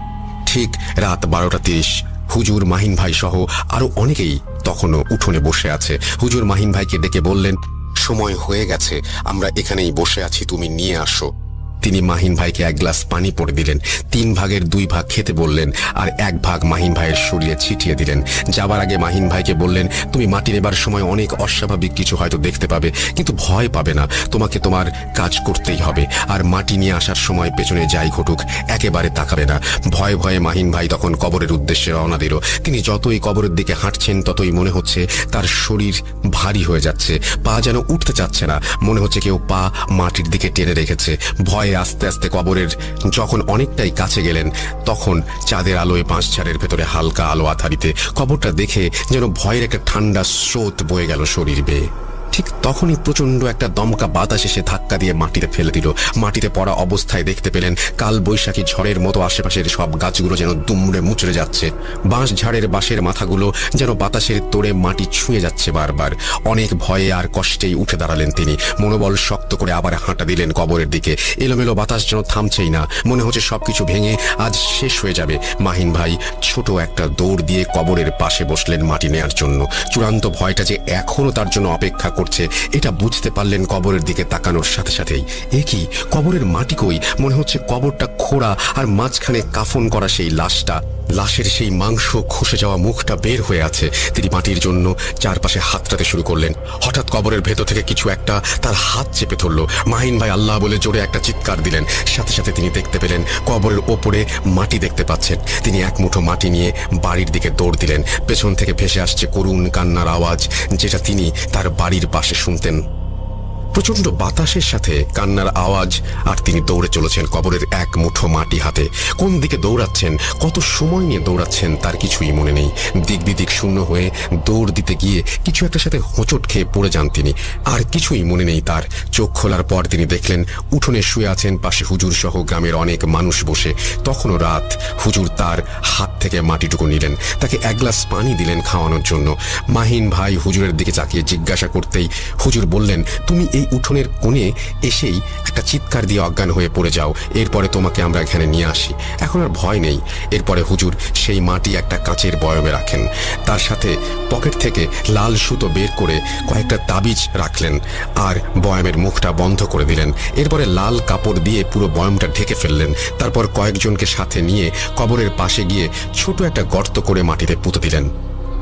ঠিক রাত 12:30 হুজুর, মাহিন ভাই সহ আরো অনেকেই তখনও উঠোনে বসে আছে। হুজুর মাহিন ভাইকে ডেকে বললেন, সময় হয়ে গেছে, আমরা এখানেই বসে আছি, তুমি নিয়ে আসো। তিনি মাহিন ভাইকে এক গ্লাস পানি পড়ে দিলেন, 3 ভাগের 2 ভাগ খেতে বললেন, আর 1 ভাগ মাহিন ভাইয়ের শরীরে ছিটিয়ে দিলেন। যাবার আগে মাহিন ভাইকে বললেন, তুমি মাটি নেবার সময় অনেক অস্বাভাবিক কিছু হয়তো দেখতে পাবে, কিন্তু ভয় পাবে না, তোমাকে তোমার কাজ করতেই হবে। আর মাটি নিয়ে আসার সময় পেছনে যাই ঘটুক একেবারে তাকাবে না। ভয়ে ভয়ে মাহিন ভাই তখন কবরের উদ্দেশ্যে রওনা দিল। তিনি যতই কবরের দিকে হাঁটছেন ততই মনে হচ্ছে তার শরীর ভারী হয়ে যাচ্ছে, পা যেন উঠতে চাচ্ছে না, মনে হচ্ছে কেউ পা মাটির দিকে টেনে রেখেছে। ভয়ে আস্তে আস্তে কবরের যখন অনেকটাই কাছে গেলেন, তখন চাঁদের আলোয় বাঁশঝাড়ের ভেতরে হালকা আলো আধারিতে কবরটা দেখে যেন ভয়ের একটা ঠান্ডা স্রোত বয়ে গেল শরীর বেয়ে। ঠিক তখনই প্রচন্ড একটা দমকা বাতাস এসে ধাক্কা দিয়ে মাটিতে ফেলে দিল। মাটিতে পড়া অবস্থায় দেখতে পেলেন কাল বৈশাখী ঝড়ের মতো আশেপাশের সব গাছগুলো যেন দুমড়ে মুচড়ে যাচ্ছে। বাঁশ ঝাড়ের বাঁশের মাথাগুলো যেন বাতাসের তোড়ে মাটি ছুঁয়ে যাচ্ছে বারবার। অনেক ভয়ে আর কষ্টেই উঠে দাঁড়ালেন তিনি। মনোবল শক্ত করে আবার হাঁটা দিলেন কবরের দিকে। এলোমেলো বাতাস যেন থামছেই না, মনে হচ্ছে সবকিছু ভেঙে আজ শেষ হয়ে যাবে। মাহিন ভাই ছোট একটা দৌড় দিয়ে কবরের পাশে বসলেন মাটি নেয়ার জন্য। চূড়ান্ত ভয়টা যে এখনো তার জন্য অপেক্ষা করছে এটা বুঝতে পারলেন কবরের দিকে তাকানোর সাথে সাথেই। এ কি, কবরের মাটি কই? মনে হচ্ছে কবরটা খোঁড়া আর মাঝখানে কাফন করা সেই লাশের সেই মাংস খসে যাওয়া মুখটা বের হয়ে আছে। তিনি মাটির জন্য চারপাশে হাতড়াতে শুরু করলেন। হঠাৎ কবরের ভেতর থেকে কিছু একটা তার হাত চেপে ধরল। মাহিন ভাই আল্লাহ বলে জোরে একটা চিৎকার দিলেন। সাথে সাথে তিনি দেখতে পেলেন কবরের ওপরে মাটি দেখতে পাচ্ছেন। তিনি এক মুঠো মাটি নিয়ে বাড়ির দিকে দৌড় দিলেন। পেছন থেকে ভেসে আসছে করুণ কান্নার আওয়াজ, যেটা তিনি তার বাড়ির পাশে শুনতেন। প্রচন্ড বাতাসের সাথে কান্নার আওয়াজ, আর তিনি দৌড়ে চলেছেন কবরের এক মুঠো মাটি হাতে। কোন দিকে দৌড়াচ্ছেন, কত সময় নিয়ে দৌড়াচ্ছেন তার কিছুই মনে নেই। দিক বিদিক শূন্য হয়ে দৌড় দিতে গিয়ে কিছু একটা সাথে হোঁচট খেয়ে পড়ে যান তিনি। আর কিছুই মনে নেই তার। চোখ খোলার পর তিনি দেখলেন উঠোনে শুয়ে আছেন পাশে হুজুর সহ গ্রামের অনেক মানুষ বসে। তখনও রাত। হুজুর তার হাত থেকে মাটিটুকু নিলেন, তাকে 1 গ্লাস পানি দিলেন খাওয়ানোর জন্য। মাহিন ভাই হুজুরের দিকে তাকিয়ে জিজ্ঞাসা করতেই হুজুর বললেন, তুমি এই উঠোনের কোণে এসেই একটা চিৎকার দিয়ে অজ্ঞান হয়ে পড়ে যাও, এরপরে তোমাকে আমরা এখানে নিয়ে আসি, এখন আর ভয় নেই। এরপরে হুজুর সেই মাটি একটা কাঁচের বয়মে রাখেন। তার সাথে পকেট থেকে লাল সুতো বের করে কয়েকটা তাবিজ রাখলেন আর বয়মের মুখটা বন্ধ করে দিলেন। এরপরে লাল কাপড় দিয়ে পুরো বয়মটা ঢেকে ফেললেন। তারপর কয়েকজনকে সাথে নিয়ে কবরের পাশে গিয়ে ছোট একটা গর্ত করে মাটিতে পুঁতে দিলেন।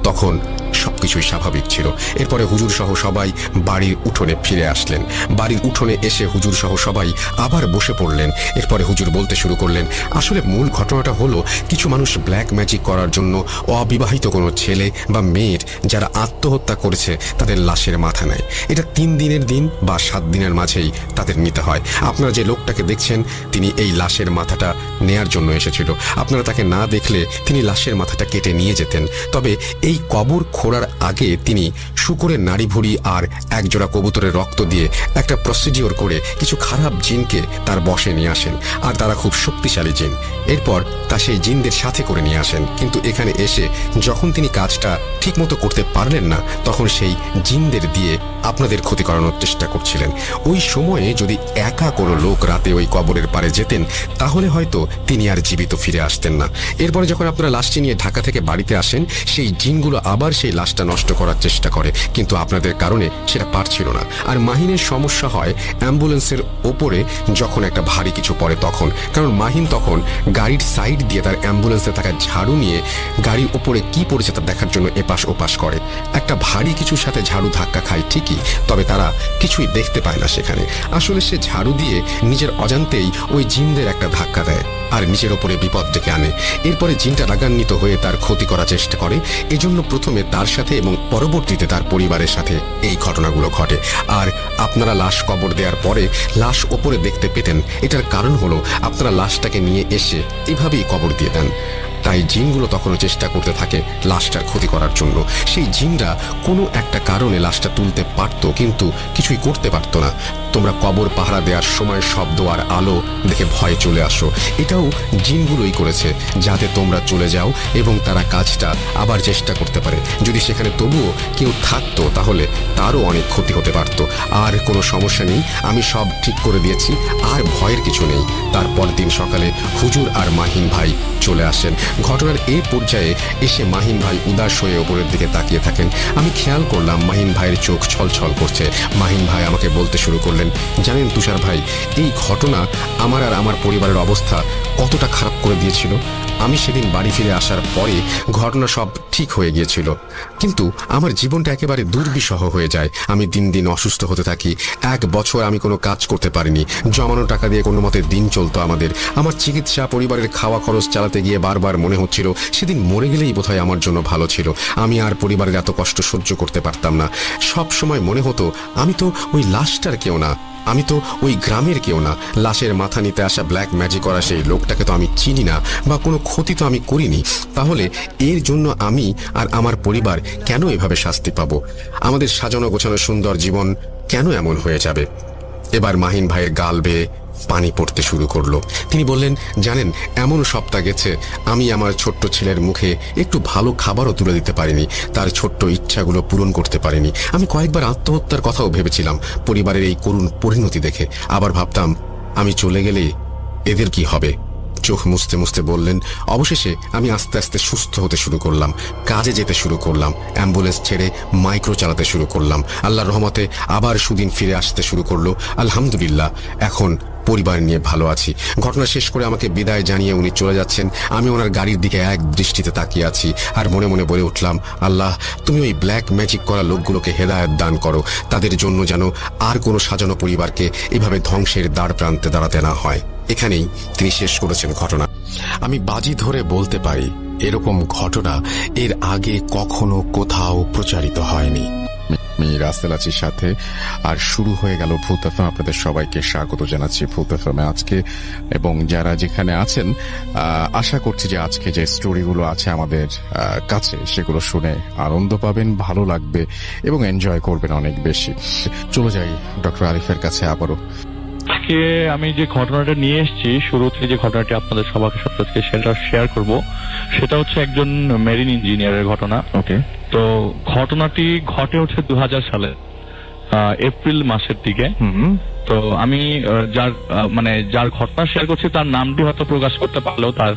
তখন সবকিছুই স্বাভাবিক ছিল। এরপরে হুজুর সহ সবাই বাড়ির উঠোনে ফিরে আসলেন। বাড়ির উঠোনে এসে হুজুর সহ সবাই আবার বসে পড়লেন। এরপরে হুজুর বলতে শুরু করলেন, আসলে মূল ঘটনাটা হলো কিছু মানুষ ব্ল্যাক ম্যাজিক করার জন্য অবিবাহিত কোনো ছেলে বা মেয়ের যারা আত্মহত্যা করেছে তাদের লাশের মাথা নেয়। এটা 3 দিনের দিন বা 7 দিনের মাঝেই তাদের নিতে হয়। আপনারা যে লোকটাকে দেখছেন তিনি এই লাশের মাথাটা নেয়ার জন্য এসেছিল। আপনারা তাকে না দেখলে তিনি লাশের মাথাটা কেটে নিয়ে যেতেন। তবে এই কবর খোঁড়ার আগে তিনি শুকরের নাড়ি ভুড়ি আর একজোড়া কবুতরের রক্ত দিয়ে একটা প্রসিডিওর করে কিছু খারাপ জিনকে তার বশে নিয়ে আসেন, আর তারা খুব শক্তিশালী জিন। এরপর তা সেই জিনদের সাথে করে নিয়ে আসেন। কিন্তু এখানে এসে যখন তিনি কাজটা ঠিকমতো করতে পারলেন না, তখন সেই জিনদের দিয়ে আপনাদের ক্ষতি করানোর চেষ্টা করছিলেন। ওই সময়ে যদি একা কোনো লোক রাতে ওই কবরের পারে যেতেন তাহলে হয়তো তিনি আর জীবিত ফিরে আসতেন না। এরপরে যখন আপনারা লাশটি নিয়ে ঢাকা থেকে বাড়িতে আসেন, সেই জিনগুলো আবার সেই লাশটা নষ্ট করার চেষ্টা করে, কিন্তু আপনাদের কারণে সেটা পারছিল না। আর মাহিনের সমস্যা হয় অ্যাম্বুলেন্সের ওপরে যখন একটা ভারী কিছু পড়ে তখন, কারণ মাহিন তখন গাড়ির সাইড দিয়ে তার অ্যাম্বুলেন্সে থাকা ঝাড়ু নিয়ে গাড়ির ওপরে কি পড়েছে তা দেখার জন্য এপাশ ওপাশ করে। একটা ভারী কিছুর সাথে ঝাড়ু ধাক্কা খায় ঠিকই, তবে তারা কিছুই দেখতে পায় না সেখানে। আসলে সে ঝাড়ু দিয়ে নিজের অজান্তেই ওই জিনদের একটা ধাক্কা দেয় আর নিজের ওপরে বিপদ ডেকে আনে। এরপরে জিনটা রাগান্বিত হয়ে তার ক্ষতি করার চেষ্টা করে। এজন্য প্রথমে তার সাথে এবং পরবর্তীতে তার পরিবারের সাথে এই ঘটনাগুলো ঘটে। আর আপনারা লাশ কবর দেওয়ার পরে লাশ ওপরে দেখতে পেতেন, এটার কারণ হলো আপনারা লাশটাকে নিয়ে এসে এভাবেই কবর দিয়ে দেন। তাই জিনগুলো তখনও চেষ্টা করতে থাকে লাশটার ক্ষতি করার জন্য। সেই জিনরা কোনো একটা কারণে লাশটা তুলতে পারত, কিন্তু কিছুই করতে পারত না। তোমরা কবর পাহারা দেওয়ার সময় শব্দ আর আলো দেখে ভয়ে চলে আসো। এটাও জিনগুলোই করেছে যাতে তোমরা চলে যাও এবং তারা কাজটা আবার চেষ্টা করতে পারে। যদি সেখানে তবুও কেউ থাকতো তাহলে তারও অনেক ক্ষতি হতে পারত। আর কোনো সমস্যা নেই, আমি সব ঠিক করে দিয়েছি, আর ভয়ের কিছু নেই। তারপর দিন সকালে হুজুর আর মাহিন ভাই চলে আসেন। ঘটনার এই পর্যায়ে এসে মাহিন ভাই উদাস হয়ে ওপরের দিকে তাকিয়ে থাকেন। আমি খেয়াল করলাম মাহিন ভাইয়ের চোখ ছলছল করছে। মাহিন ভাই আমাকে বলতে শুরু করলেন, জানেন তুষার ভাই, এই ঘটনা আমার আর আমার পরিবারের অবস্থা কতটা খারাপ করে দিয়েছিল। আমি সেদিন বাড়ি ফিরে আসার পরে ঘটনা সব ঠিক হয়ে গিয়েছিল, কিন্তু আমার জীবনটা একেবারে দুর্বিষহ হয়ে যায়। আমি দিন দিন অসুস্থ হতে থাকি। 1 বছর আমি কোনো কাজ করতে পারিনি। জমানো টাকা দিয়ে কোনো মতে দিন চলতো আমাদের। আমার চিকিৎসা, পরিবারের খাওয়া খরচ চালাতে গিয়ে বারবার মনে হচ্ছিল সেদিন মরে গেলেই বোধহয় আমার জন্য ভালো ছিল। আমি আর পরিবারের এত কষ্ট সহ্য করতে পারতাম না। সব সময় মনে হতো আমি তো ওই লাশটার কেউ না, আমি তো ওই গ্রামের কেউ না। লাশের মাথা নিতে আসা ব্ল্যাক ম্যাজিক করা সেই লোকটাকে তো আমি চিনি না, বা কোনো ক্ষতি তো আমি করিনি। তাহলে এর জন্য আমি আর আমার পরিবার কেন এভাবে শাস্তি পাবো? আমাদের সাজানো গোছানো সুন্দর জীবন কেন এমন হয়ে যাবে? এবার মাহিন ভাইয়ের গাল বেয়ে পানি পড়তে শুরু করলো। তিনি বললেন, জানেন, এমন সপ্তাহ গেছে আমি আমার ছোট্ট ছেলের মুখে একটু ভালো খাবারও তুলে দিতে পারিনি, তার ছোট্ট ইচ্ছাগুলো পূরণ করতে পারিনি। আমি কয়েকবার আত্মহত্যার কথাও ভেবেছিলাম পরিবারের এই করুণ পরিণতি দেখে। আবার ভাবতাম আমি চলে গেলে এদের কি হবে। চোখ মুছতে মুছতে বললেন, অবশেষে আমি আস্তে আস্তে সুস্থ হতে শুরু করলাম, কাজে যেতে শুরু করলাম, অ্যাম্বুলেন্স ছেড়ে মাইক্রো চালাতে শুরু করলাম। আল্লাহর রহমতে আবার সুদিন ফিরে আসতে শুরু করলো। আলহামদুলিল্লাহ, এখন পরিবার নিয়ে ভালো আছি। ঘটনা শেষ করে আমাকে বিদায় জানিয়ে উনি চলে যাচ্ছেন। আমি ওনার গাড়ির দিকে এক দৃষ্টিতে তাকিয়ে আছি আর মনে মনে বলে উঠলাম, আল্লাহ, তুমি ওই ব্ল্যাক ম্যাজিক করা লোকগুলোকে হেদায়েত দান করো। তাদের জন্য যেন আর কোনো সাজানো পরিবারকে এভাবে ধ্বংসের দ্বার প্রান্তে দাঁড়াতে না হয়। এখানেই তিনি শেষ করেছেন ঘটনা। আমি বাজি ধরে বলতে পারি এরকম ঘটনা এর আগে কখনো কোথাও প্রচারিত হয়নি। আমি রাসেল আছির সাথে, আর শুরু হয়ে গেল ভূত এফএম। আপনাদের সবাইকে স্বাগত জানাচ্ছি ভূত এফএম আজকে, এবং যারা যেখানে আছেন আশা করছি যে আজকে যে স্টোরিগুলো আছে আমাদের কাছে সেগুলো শুনে আনন্দ পাবেন, ভালো লাগবে এবং এনজয় করবেন অনেক বেশি। চলে যাই ডক্টর আরিফের কাছে আবারও। আজকে আমি যে ঘটনাটা নিয়ে এসেছি, শুরুতে যে ঘটনাটি আপনাদের সবার সাথে আজকে সেটা শেয়ার করব, সেটা হচ্ছে একজন মেরিন ইঞ্জিনিয়ারের ঘটনা। ওকে। তো ঘটনাটি ঘটে হচ্ছে 2000 সালে এপ্রিল মাসের দিকে। তো আমি যার ঘটনা শেয়ার করছি তার নামটি হয়তো প্রকাশ করতে পারলেও তার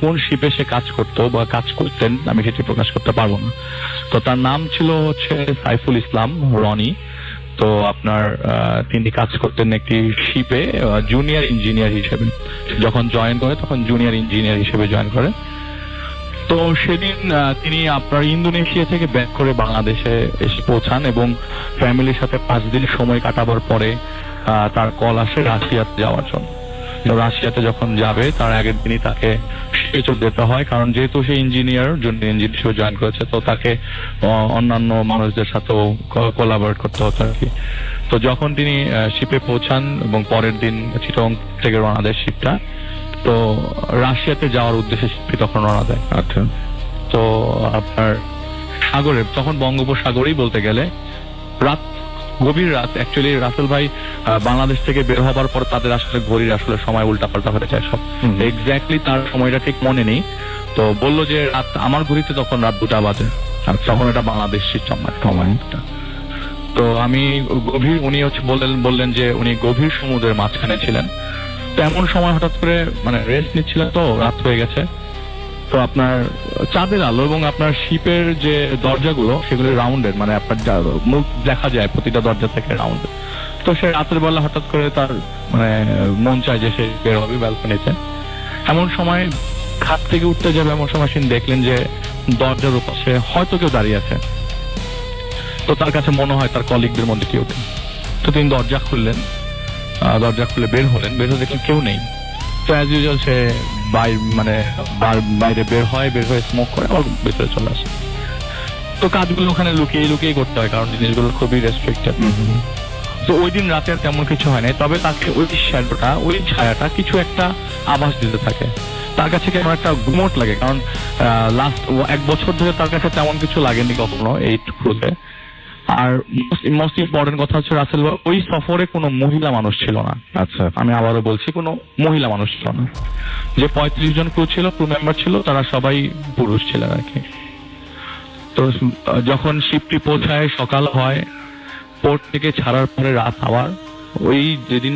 কোন শিপে সে কাজ করতো বা কাজ করতেন আমি সেটি প্রকাশ করতে পারবো না। তো তার নাম ছিল হচ্ছে সাইফুল ইসলাম রনি। তো আপনার তিনি কাজ করতেন একটি শিপে জুনিয়র ইঞ্জিনিয়ার হিসেবে। যখন জয়েন করে তখন জুনিয়র ইঞ্জিনিয়ার হিসেবে জয়েন করে। তো সেদিন তিনি আপনার ইন্দোনেশিয়া থেকে ব্যাক করে বাংলাদেশে এসে পৌঁছান এবং ফ্যামিলির সাথে 5 দিন সময় কাটাবার পরে তার কল আসে রাশিয়াতে যাওয়ার জন্য। তো রাশিয়াতে যখন যাবে তার আগের দিনই তাকে শিপে চলে যেতে হয়, কারণ যেহেতু সে ইঞ্জিনিয়ার, জুনিয়র ইঞ্জিনিয়ার হিসেবে জয়েন করেছে, তো তাকে অন্যান্য মানুষদের সাথেও কোলাবরেট করতে হতো আর কি। তো যখন তিনি শিপে পৌঁছান এবং পরের দিন চিটং থেকে রওনা দেয় শিপটা, তো রাশিয়াতে যাওয়ার উদ্দেশ্যে শিপটি তখন রওনা দেয়। আচ্ছা। তো আপনার সাগরে, তখন বঙ্গোপসাগরেই বলতে গেলে, গভীর রাত। অ্যাকচুয়ালি রাসেল ভাই বাংলাদেশ থেকে বের হবার পর তাদের আসলে ঘড়ির আসলে সময় উল্টাপাল্টা হয়ে যায় সব। এক্স্যাক্টলি তার সময়টা ঠিক মনে নেই। তো বললো যে রাত, আমার ঘড়িতে তখন রাত 2টা বাজে, তখন এটা বাংলাদেশি সময়টা। তো আমি উনি হচ্ছে বললেন যে উনি গভীর সমুদ্রের মাঝখানে ছিলেন। তো এমন সময় হঠাৎ করে রেস্ট নিচ্ছিলেন, তো রাত হয়ে গেছে। তো আপনার চাঁদের আলো এবং আপনার শিপের যে দরজাগুলো সেগুলো রাউন্ডের, আপনার মুখ দেখা যায় প্রতিটা দরজা থেকে রাউন্ডের। তো সে রাতের বেলা হঠাৎ করে তার মন চায় যে সে বের হবে ব্যালকনিতে। এমন সময় খাট থেকে উঠতে যাবে, এমন সময় তিনি দেখলেন যে দরজার ওপাশে হয়তো কেউ দাঁড়িয়ে আছে। তো তার কাছে মনে হয় তার কলিগদের মধ্যে কেউ। তো তিনি দরজা খুললেন, দরজা খুলে বের হলেন, বের হয়ে দেখলেন কেউ নেই। তো অ্যাজ ইউজুয়াল সে বাইরে বের হয়ে স্মোক করে আবার ভেতরে চলে আসে। তো কাজগুলো ওখানে লুকিয়ে করতে হয়, কারণ জিনিসগুলো খুবই রেস্ট্রিক্টেড। তো ওই দিন রাতে আর তেমন কিছু হয় না, তবে তাকে ওই ছায়াটা কিছু একটা আভাস দিতে থাকে। তার কাছে কেমন একটা গুমট লাগে, কারণ লাস্ট 1 বছর ধরে তার কাছে তেমন কিছু লাগেনি কখনো এই ক্রুজে। আর মোস্ট ইম্পর্টেন্ট কথা হচ্ছে রাসেল ভাই, ওই সফরে কোনো মহিলা মানুষ ছিল না। আচ্ছা। আমি আবারও বলছি, কোনো মহিলা মানুষ ছিল না। যে 35 জন ক্রু মেম্বার ছিল তারা সবাই পুরুষ ছিলেন আর কি। তো যখন শিপটি পৌঁছায় সকাল হয়, পোর্ট থেকে ছাড়ার পরে রাত আবার ওই যেদিন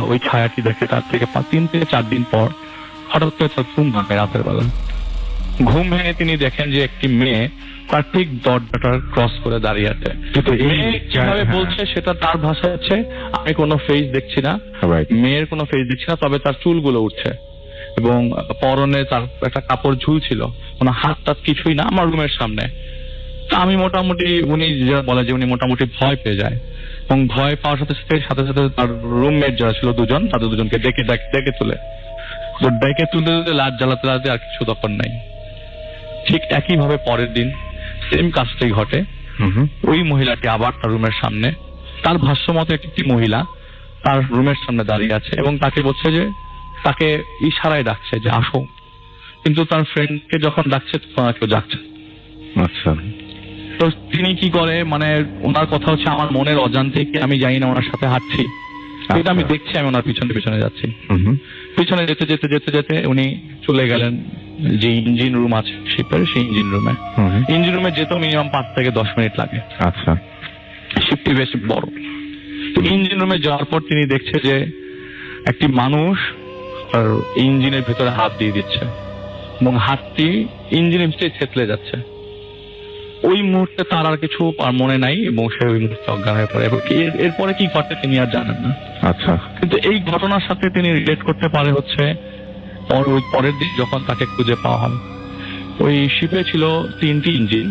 ওই ছায়াটি দেখে তার থেকে 3 থেকে 4 দিন পর হঠাৎ করে তার ঘুম ভাঙে রাতের বেলা। ঘুম ভেঙে তিনি দেখেন যে একটি মেয়ে তার ঠিক দরজাটা ক্রস করে দাঁড়িয়ে আছে। মেয়ে কিভাবে বলছে সেটা তার ভাষা হচ্ছে, আমি কোনো ফেস দেখছি না, মেয়ের কোনো ফেস দেখছি না, তবে তার চুলগুলো উঠছে এবং পরনে তার একটা কাপড় ঝুলছিল, কোনো হাত টাত কিছুই না আমার রুমের সামনে। তা আমি মোটামুটি, উনি যা বলে যে উনি মোটামুটি ভয় পেয়ে যায় এবং ভয় পাওয়ার সাথে সাথে তার রুমমেট যারা ছিল দুজন, তাদের দুজনকে ডেকে তুলে লাট জ্বালাতে আর কিছু তখন নাই। ঠিক একই ভাবে পরের দিন সেম কাজটাই ঘটে। ওই মহিলাটি আবার তার রুমের সামনে, তার ভাষ্য মতো একটি মহিলা তার রুমের সামনে দাঁড়িয়ে আছে এবং তাকে বলছে যে, তাকে ইশারায় ডাকছে যে আসো, কিন্তু তার ফ্রেন্ডকে যখন ডাকছে তখন কেউ যাচ্ছে। আচ্ছা, তো তিনি কি করে, মানে ওনার কথা হচ্ছে আমার মনের অজান্তে আমি জানি না ওনার সাথে হাঁটছি, এটা আমি দেখছি, আমি ওনার পিছনে পিছনে যাচ্ছি। পিছনে যেতে যেতে যেতে যেতে উনি চলে গেলেন যে ইঞ্জিন রুম আছে শিপের, সেই ইঞ্জিন রুমে। ইঞ্জিন রুমে যেতে মিনিমাম 5 থেকে 10 মিনিট লাগে। আচ্ছা, শিপটি বেশ বড়। তো ইঞ্জিন রুমে যাওয়ার পর তিনি দেখছে যে একটি মানুষ তার ইঞ্জিনের ভেতরে হাত দিয়ে দিচ্ছে এবং হাতটি ইঞ্জিনের ভিতরে থেতলে যাচ্ছে। ওই মুহূর্তে তার আর কিছু আর মনে নাই এবং সে ওই মুহূর্তে অজ্ঞান হয়ে পড়ে এবং এরপরে কি ঘটে তিনি আর জানেন না। আচ্ছা, কিন্তু এই ঘটনার সাথে তিনি রিলেট করতে পারে হচ্ছে ওই পরের দিন যখন তাকে খুঁজে পাওয়া হয়। ওই শিপে ছিল 3টি ইঞ্জিন,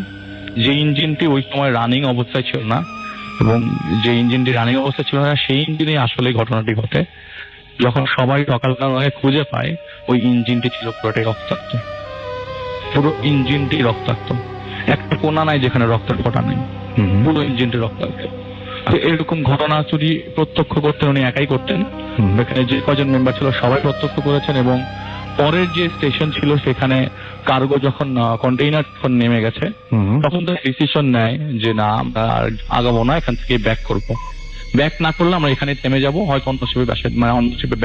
যে ইঞ্জিনটি ওই সময় রানিং অবস্থায় ছিল না এবং যে ইঞ্জিনটি রানিং অবস্থায় ছিল না সেই ইঞ্জিনে আসলে ঘটনাটি ঘটে। যখন সবাই সকালবেলা খুঁজে পায় ওই ইঞ্জিনটি ছিল পুরোটাই রক্তাক্ত, পুরো ইঞ্জিনটি রক্তাক্ত, একটা কোনা নাই যেখানে রক্তের ফোঁটা নেই, পুরো ইঞ্জিনটি রক্তাক্ত। তো এরকম ঘটনা চুরি প্রত্যক্ষ করতেন উনি একাই করতেন, এখানে যে কজন মেম্বার ছিল সবাই প্রত্যক্ষ করেছেন। এবং পরের যে স্টেশন ছিল সেখানে কার্গো যখন কন্টেইনার যখন নেমে গেছে তখন তারা ডিসিশন নেয় যে না আমরা আর আগাবো না, এখান থেকে ব্যাক করবো। ব্যাক না করলে আমরা এখানে থেমে যাবো, হয়তো অন্য শিপে অন্য শিপে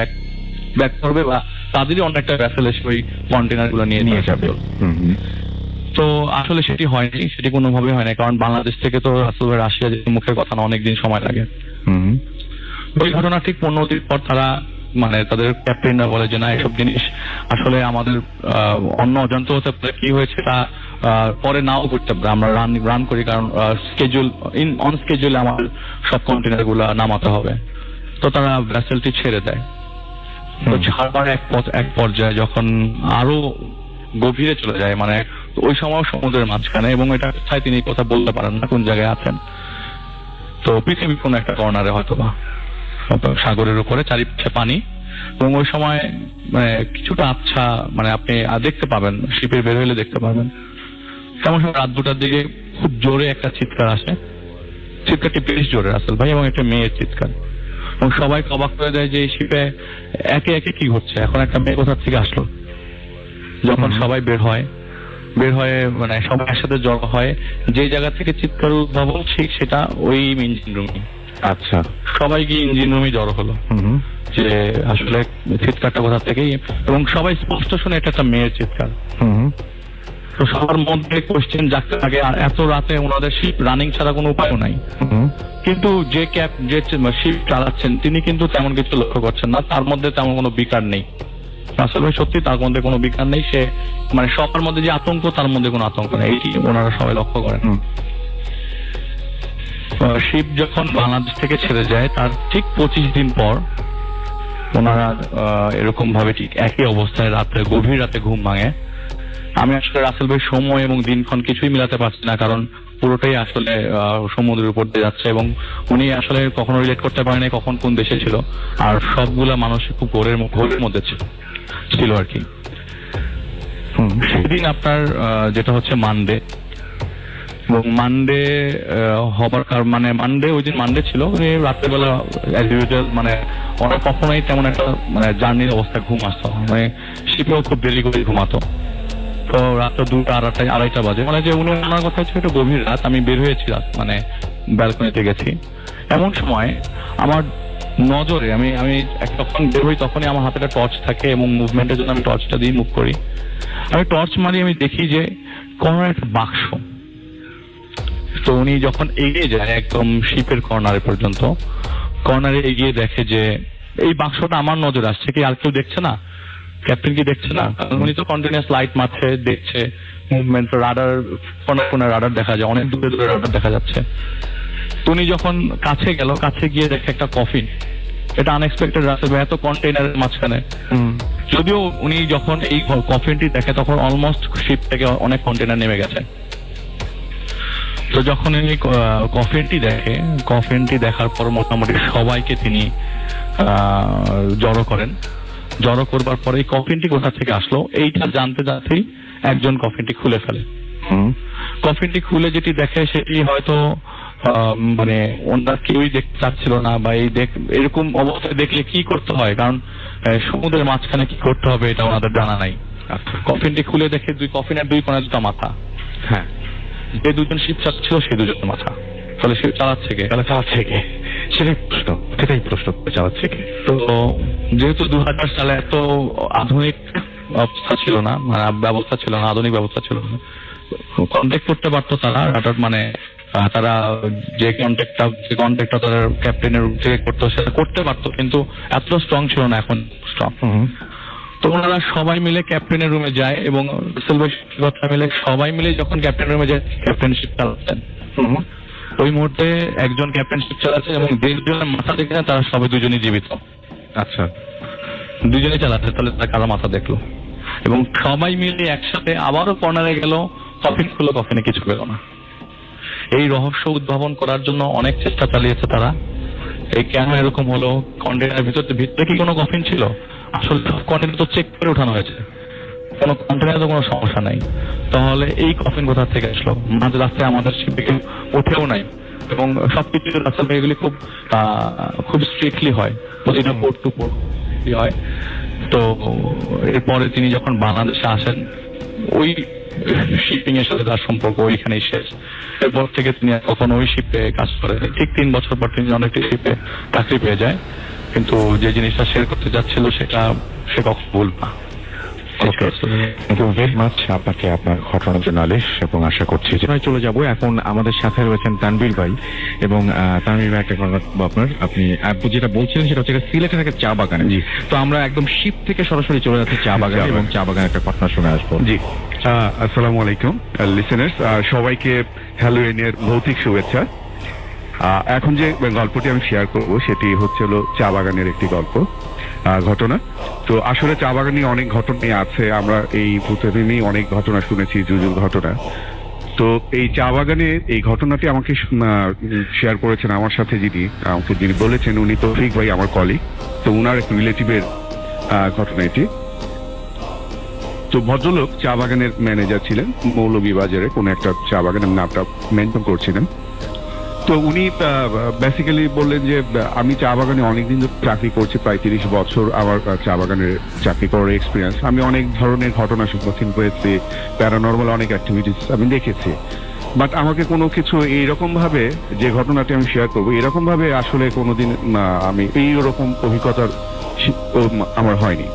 ব্যাক করবে বা তাদেরই অন্য একটা ভ্যাসেল এসে ওই কন্টেইনার গুলো নিয়ে যাবে। তো আসলে সেটি হয়নি, সেটি কোনোভাবেই হয়নি, কারণ বাংলাদেশ থেকে তো আসলে রাশিয়া যে মুখের কথা না, অনেকদিন সময় লাগে। ওই ঘটনা ঠিক 15 দিন পর তারা, মানে তাদের ক্যাপ্টেনরা বলে যে না এসব জিনিস আসলে আমাদের অন্য অজান্ত হতে পারে, কি হয়েছে তা পরে নাও করতে পারে, আমরা রান করি, কারণ অন স্কেজুলে আমাদের সব কন্টেনার গুলা নামাতে হবে। তো তারা ভ্যাসেলটি ছেড়ে দেয়। তো ছাড়বার এক পর্যায়ে যখন আরো গভীরে চলে যায়, মানে ওই সময় সমুদ্রের মাঝখানে, এবং এটা কোথায় তিনি কথা বলতে পারেন না কোন জায়গায় আছেন, তো পৃথিবীর কোন একটা কর্নারে হয়তো বা সাগরের উপরে চারিপাশে পানি, এবং ওই সময় মানে কিছুটা আবছা, মানে আপনি দেখতে পাবেন, শিপের বের হইলে দেখতে পাবেন। তেমন সময় রাত 2টার দিকে খুব জোরে একটা চিৎকার আসে, চিৎকারটি বেশ জোরে আসল ভাই, এবং একটা মেয়ের চিৎকার, এবং সবাই অবাক করে দেয় যে শিপে একে একে কি হচ্ছে, এখন একটা মেয়ে কোথা থেকে আসলো। যখন সবাই বের হয় মানে সবাই একসাথে জড়ো হয়, যে জায়গা থেকে চিৎকার উদ্ভব ঠিক সেটা ওই ইঞ্জিন রুমই। আচ্ছা, সবাই গিয়ে ইঞ্জিন রুমে জড়ো হলো যে আসলে চিৎকারটা কোথা থেকে, এবং সবাই স্পষ্ট শুনে এটা একটা মেয়ের চিৎকার। তো সবার মধ্যে কোশ্চেন জাগতে থাকে, আর এত রাতে ওনাদের শিপ রানিং ছাড়া কোনো উপায়ও নাই। কিন্তু যে শিপ চালাচ্ছেন তিনি কিন্তু তেমন কিছু লক্ষ্য করছেন না, তার মধ্যে তেমন কোনো বিকার নেই। আসলে ভাই সত্যি তার মধ্যে কোনো বিকার নেই, সে মানে সবার মধ্যে যে আতঙ্ক তার মধ্যে কোনো আতঙ্ক নেই, এটি ওনারা সবাই লক্ষ্য করেন। শিপ যখন বাংলাদেশ থেকে ছেড়ে যায় তার ঠিক 25 দিন পর ওনারা এরকম ভাবে ঠিক একই অবস্থায় রাতে, গভীর রাতে ঘুম ভাঙে। আমি আসলে রাসেল ভাই সময় এবং দিনক্ষণ কিছুই মিলাতে পারছি না, কারণ পুরোটাই আসলে সমুদ্রের উপর দিয়ে যাচ্ছে, এবং উনি আসলে কখনো রিলেট করতে পারেনি কখন কোন দেশে ছিল, আর সবগুলা মানুষ খুব ঘোরের মধ্যে ছিল আর কি। সেদিন আপনার যেটা হচ্ছে মানডে, এবং মানডে হবার মানে ওই দিন মানডে ছিল, রাত্রেবেলা অ্যাজ ইউজুয়াল মানে ওরা কখনোই তেমন একটা মানে জার্নির অবস্থায় ঘুম আসতো, মানে শিপেও খুব দেরি করে ঘুমাতো। তো রাতটা 2টা, 2:30 বাজে, মানে যে উনি ওনার কথা হচ্ছে একটু গভীর রাত, আমি বের হয়েছি রাত, মানে ব্যালকনিতে গেছি। এমন সময় আমার নজরে আমি যখন বের হই তখনই আমার হাতে একটা টর্চ থাকে, এবং মুভমেন্টের জন্য আমি টর্চটা দিয়ে মুভ করি। আমি টর্চ মারি, আমি দেখি যে কর্নারে একটা বাক্স। তো উনি যখন এগিয়ে যায় একদম শিপের কর্নারে পর্যন্ত, কর্নারে এগিয়ে দেখে যে এই বাক্সটা আমার নজরে আসছে, কি আর কেউ দেখছে না। ক্যাপ্টেন কি দেখছে না? উনি তো কন্টিনিউয়াস লাইট মারছে, দেখছে মুভমেন্ট, রাডার, কোন কোন রাডার দেখা যায়, অনেক দূরে দূরে রাডার দেখা যাচ্ছে। তো উনি যখন কাছে গেল, কাছে গিয়ে দেখে একটা কফিন। এটা আনএক্সপেক্টেড, রাসেল ভাই, এত কন্টেইনারের মাঝখানে। যদিও উনি যখন এই কফিনটি দেখে তখন অলমোস্ট শিপ থেকে অনেক কন্টেইনার নেমে গেছে। তো যখন উনি কফিনটি দেখার পর মোটামুটি সবাইকে তিনি জড়ো করেন। জড়ো করবার পরে এই কফিনটি কোথা থেকে আসলো এইটা জানতে জানতেই একজন কফিনটি খুলে ফেলে। কফিনটি খুলে যেটি দেখে সেটি হয়তো মানে ওনারা কেউই দেখতে চাচ্ছিল না, বা এরকম অবস্থায় দেখলে কি করতে হয়, কারণ সমুদ্রের মাঝখানে কি করতে হবে এটা ওনাদের জানা নাই। কফিনটি খুলে দেখে কফিনের দুই কোণে দুটো মাথা। হ্যাঁ, যে দুজন শিপ চালাচ্ছিল সেই দুজনের মাথা। তাহলে শিপ চালাচ্ছে কে? সেটাই প্রশ্ন চালাচ্ছে কে? তো যেহেতু 2000 সালে এত আধুনিক অবস্থা ছিল না, মানে ব্যবস্থা ছিল না, আধুনিক ব্যবস্থা ছিল না, কন্ট্যাক্ট করতে পারতো তারা রাডার, মানে তারা যে কন্ট্যাক্টটা তারা ক্যাপ্টেনের থেকে করতো সেটা করতে পারতো, কিন্তু এত স্ট্রং ছিল না এখন স্ট্রং। তো ওনারা সবাই মিলে ক্যাপ্টেনের রুমে যায় এবং কথা মিলে সবাই মিলে যখন ক্যাপ্টেনের রুমে যায় ক্যাপ্টেনশিপ চালাচ্ছেন। ওই মুহূর্তে একজন ক্যাপ্টেনশিপ চালাচ্ছে এবং দুজনের মাথা দেখে তারা সবাই দুজনই জীবিত। আচ্ছা, দুজনেই চালাচ্ছে, তাহলে তারা কারো মাথা দেখলো এবং সবাই মিলে একসাথে আবারও কর্নারে গেল, কফিন খুলো, কফিনে কিছু পেল না। এই রহস্য উদ্ভাবন করার জন্য অনেক চেষ্টা চালিয়েছে তারা। এই কেন এরকম হলো, কন্টেনারের ভিতরে কি কোনো কফিন ছিল? আসলে কন্টেনার তো চেক করে উঠানো হয়েছে, কোনো কন্টেনারে তো কোনো সমস্যা নাই, তাহলে এই কফিন কোথা থেকে আসলো? মাঝ রাস্তায় আমাদের শিপে কেউ ওঠেও নাই এবং সবকিছু রাস্তা এগুলি খুব স্ট্রিক্টলি হয়, প্রতিটা পোর্ট টু পোর্ট হয়। তো এরপরে তিনি যখন বাংলাদেশে আসেন, ওই শিপিং এর সাথে তার সম্পর্ক ওইখানেই শেষ। এরপর থেকে তিনি কখনো ওই শিপে কাজ করে। ঠিক 3 বছর পর তিনি অনেকটি শিপে চাকরি পেয়ে যায়, কিন্তু যে জিনিসটা শেয়ার করতে যাচ্ছিল সেটা সে কখন বলবে না। থ্যাংক ইউ ভেরি মাচ আপনাকে আপনার ঘটনার জন্য আলিশ, এবং আশা করছি যে চলে যাব। এখন আমাদের সাথে রয়েছেন তানভীর ভাই, এবং তানভীর ভাই একটা ঘটনা আপনার, আপনি যেটা বলছিলেন সেটা হচ্ছে সিলেটের একটা চা বাগানে। তো আমরা একদম শিপ থেকে সরাসরি চলে যাচ্ছি চা বাগানে এবং চা বাগানে একটা ঘটনা শুনে আসবো। জি, আসসালামু আলাইকুম লিসেনার্স, সবাইকে হ্যালোউইনের ভৌতিক শুভেচ্ছা। এখন যে গল্পটি আমি শেয়ার করব সেটি হচ্ছে চা বাগানের একটি গল্প ঘটনা। তো আসলে চা বাগানে অনেক ঘটনাই আছে, আমরা এই প্রতিদিনই অনেক ঘটনা শুনেছি, জুজুর ঘটনা। তো এই চা বাগানে এই ঘটনাটি আমাকে শেয়ার করেছেন আমার সাথে যিনি বলেছেন, উনি তৌফিক ভাই, আমার কলিগ। তো উনার এক রিলেটিভের ঘটনা এটি। তো ভদ্রলোক চা বাগানের ম্যানেজার ছিলেন, মৌলভীবাজারে কোনো একটা চা বাগানের নামটা মেনশন করছিলেন। তো উনি বেসিক্যালি বললেন যে আমি চা বাগানে অনেকদিন চাকরি করছি, প্রায় 30 বছর আমার চা বাগানের চাকরি করার এক্সপিরিয়েন্স। আমি অনেক ধরনের ঘটনা সম্মুখীন হয়েছি, প্যারানর্মাল অনেক অ্যাক্টিভিটিস আমি দেখেছি, বাট আমাকে কোনো কিছু এইরকম ভাবে, যে ঘটনাটি আমি শেয়ার করবো, এরকম ভাবে আসলে কোনোদিন আমি এইরকম অভিজ্ঞতার আমার হয়নি।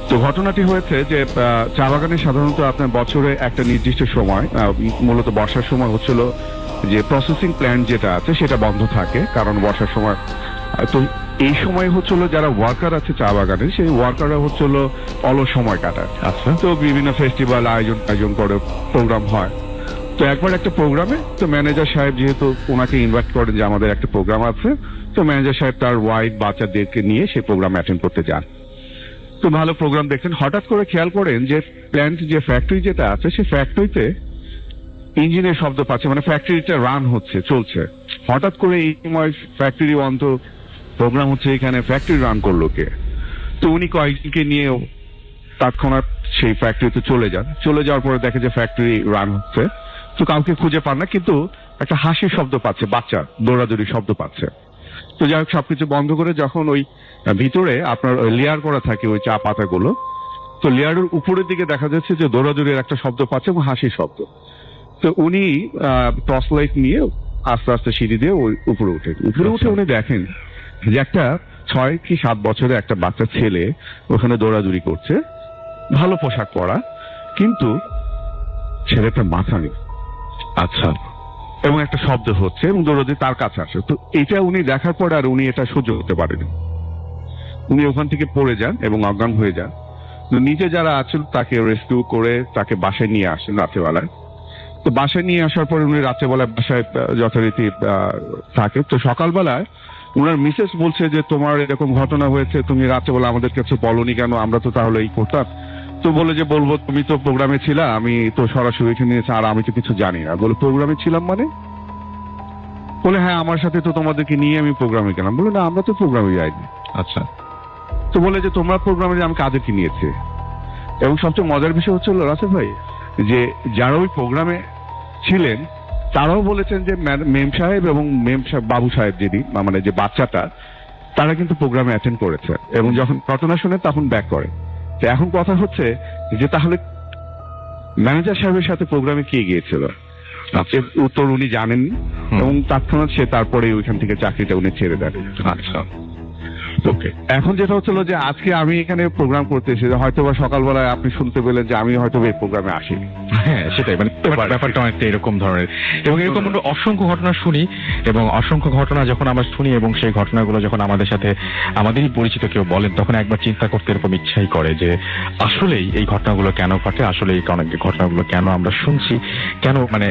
তো ঘটনাটি হয়েছে যে চা বাগানে সাধারণত আপনার বছরে একটা নির্দিষ্ট সময়, মূলত বর্ষার সময় হচ্ছিল যে প্রসেসিং প্ল্যান্ট যেটা আছে সেটা বন্ধ থাকে, কারণ বর্ষার সময়। তো এই সময় হচ্ছিল যারা ওয়ার্কার আছে চা বাগানে, সেই ওয়ার্কাররা হচ্ছিল অলস সময় কাটায়। আচ্ছা, তো বিভিন্ন ফেস্টিভ্যাল আয়োজন করে, প্রোগ্রাম হয়। তো একবার একটা প্রোগ্রামে, তো ম্যানেজার সাহেব যেহেতু ওনাকে ইনভাইট করেন যে আমাদের একটা প্রোগ্রাম আছে, তো ম্যানেজার সাহেব তার ওয়াইফ বাচ্চাদেরকে নিয়ে সেই প্রোগ্রাম অ্যাটেন্ড করতে যান। তো ভালো প্রোগ্রাম দেখছেন, হঠাৎ করে খেয়াল করেন যে প্ল্যান্ট, যে ফ্যাক্টরি যেটা আছে, সেই ফ্যাক্টরিতে ইঞ্জিনের শব্দ পাচ্ছে, মানে ফ্যাক্টরিটা রান হচ্ছে, চলছে। হঠাৎ করে এই সময় ফ্যাক্টরি অন্ত, প্রোগ্রাম হচ্ছে এখানে, ফ্যাক্টরি রান করলো কে? তো উনি কয়েকজনকে নিয়ে তৎক্ষণাৎ সেই ফ্যাক্টরিতে চলে যাওয়ার পরে দেখে যে ফ্যাক্টরি রান হচ্ছে। তো কাউকে খুঁজে পান না, কিন্তু একটা হাসির শব্দ পাচ্ছে, বাচ্চা দৌড়াদৌড়ি শব্দ পাচ্ছে। তো যাই হোক, সবকিছু বন্ধ করে যখন ওই ভিতরে আপনার লেয়ার করা থাকে ওই চা পাতাগুলো, তো লেয়ারের উপরের দিকে দেখা যাচ্ছে যে দৌড়াদৌড়ির একটা শব্দ পাচ্ছে এবং হাসির শব্দ। তো উনি টর্চ লাইট নিয়ে আস্তে আস্তে সিঁড়ি দিয়ে ওই উপরে উঠে উনি দেখেন যে একটা 6 কি 7 বছরের একটা বাচ্চা ছেলে ওখানে দৌড়াদৌড়ি করছে, ভালো পোশাক পরা, কিন্তু ছেলেটা মাথা নেই। আচ্ছা, এবং একটা শব্দ হচ্ছে এবং দৌড়াদৌড়ি তার কাছে আসে। তো এটা উনি দেখার পর আর উনি এটা সহ্য করতে পারেন, উনি ওখান থেকে পড়ে যান এবং অজ্ঞান হয়ে যান। তো নিচে যারা আছেন তাকে রেস্কিউ করে তাকে বাসায় নিয়ে আসেন রাত্রেবেলায়। তো বাসায় নিয়ে আসার পরে উনি রাত্রেবেলায় বাসায় যথারীতি থাকে। তো সকালবেলায় উনার মিসেস বলছে যে তোমার এরকম ঘটনা হয়েছে, তুমি রাত্রেবেলা আমাদের কাছে বলনি কেন, আমরা তো তাহলে এই করতাম। তো বলে যে বলবো, তুমি তো প্রোগ্রামে ছিলা, আমি তো সরাসরি এখানে এসে, আর আমি তো কিছু জানি না। বলে প্রোগ্রামে ছিলাম মানে? বলে হ্যাঁ, আমার সাথে তো তোমাদেরকে নিয়ে আমি প্রোগ্রামে গেলাম। বলে না, আমরা তো প্রোগ্রামে যাইনি। আচ্ছা। তো বলে যে তোমরা প্রোগ্রামে আমি কাদেরকে নিয়েছে। এবং সবচেয়ে মজার বিষয় হচ্ছে রাসেল ভাই, যে যারা ওই প্রোগ্রামে ছিলেন তারাও বলেছেন যে মেম সাহেব এবং বাবু সাহেব, যিনি মানে যে বাচ্চাটা, তারা কিন্তু প্রোগ্রামে অ্যাটেন্ড করেছে এবং যখন ঘটনা শুনে তখন ব্যাক করে। তো এখন কথা হচ্ছে যে তাহলে ম্যানেজার সাহেবের সাথে প্রোগ্রামে কে গিয়েছিল? এর উত্তর উনি জানেননি এবং তৎক্ষণাৎ সে তারপরে ওইখান থেকে চাকরিটা উনি ছেড়ে দেন। আচ্ছা, ওকে, এখন যেটা হচ্ছিল যে আজকে আমি এখানে প্রোগ্রাম করতে এসেছি, হয়তো বা সকালবেলায় আপনি শুনতে পেলেন যে আমি হয়তো এই প্রোগ্রামে আসিনি। হ্যাঁ সেটাই, মানে ব্যাপারটা অনেকটা এরকম ধরনের। এবং এরকম অসংখ্য ঘটনা শুনি, এবং অসংখ্য ঘটনা যখন আমরা শুনি এবং সেই ঘটনাগুলো যখন আমাদের সাথে আমাদেরই পরিচিত কেউ বলেন, তখন একবার চিন্তা করতে এরকম ইচ্ছাই করে যে আসলেই এই ঘটনাগুলো কেন ঘটে, আসলে এই ঘটনাগুলো কেন আমরা শুনছি, কেন মানে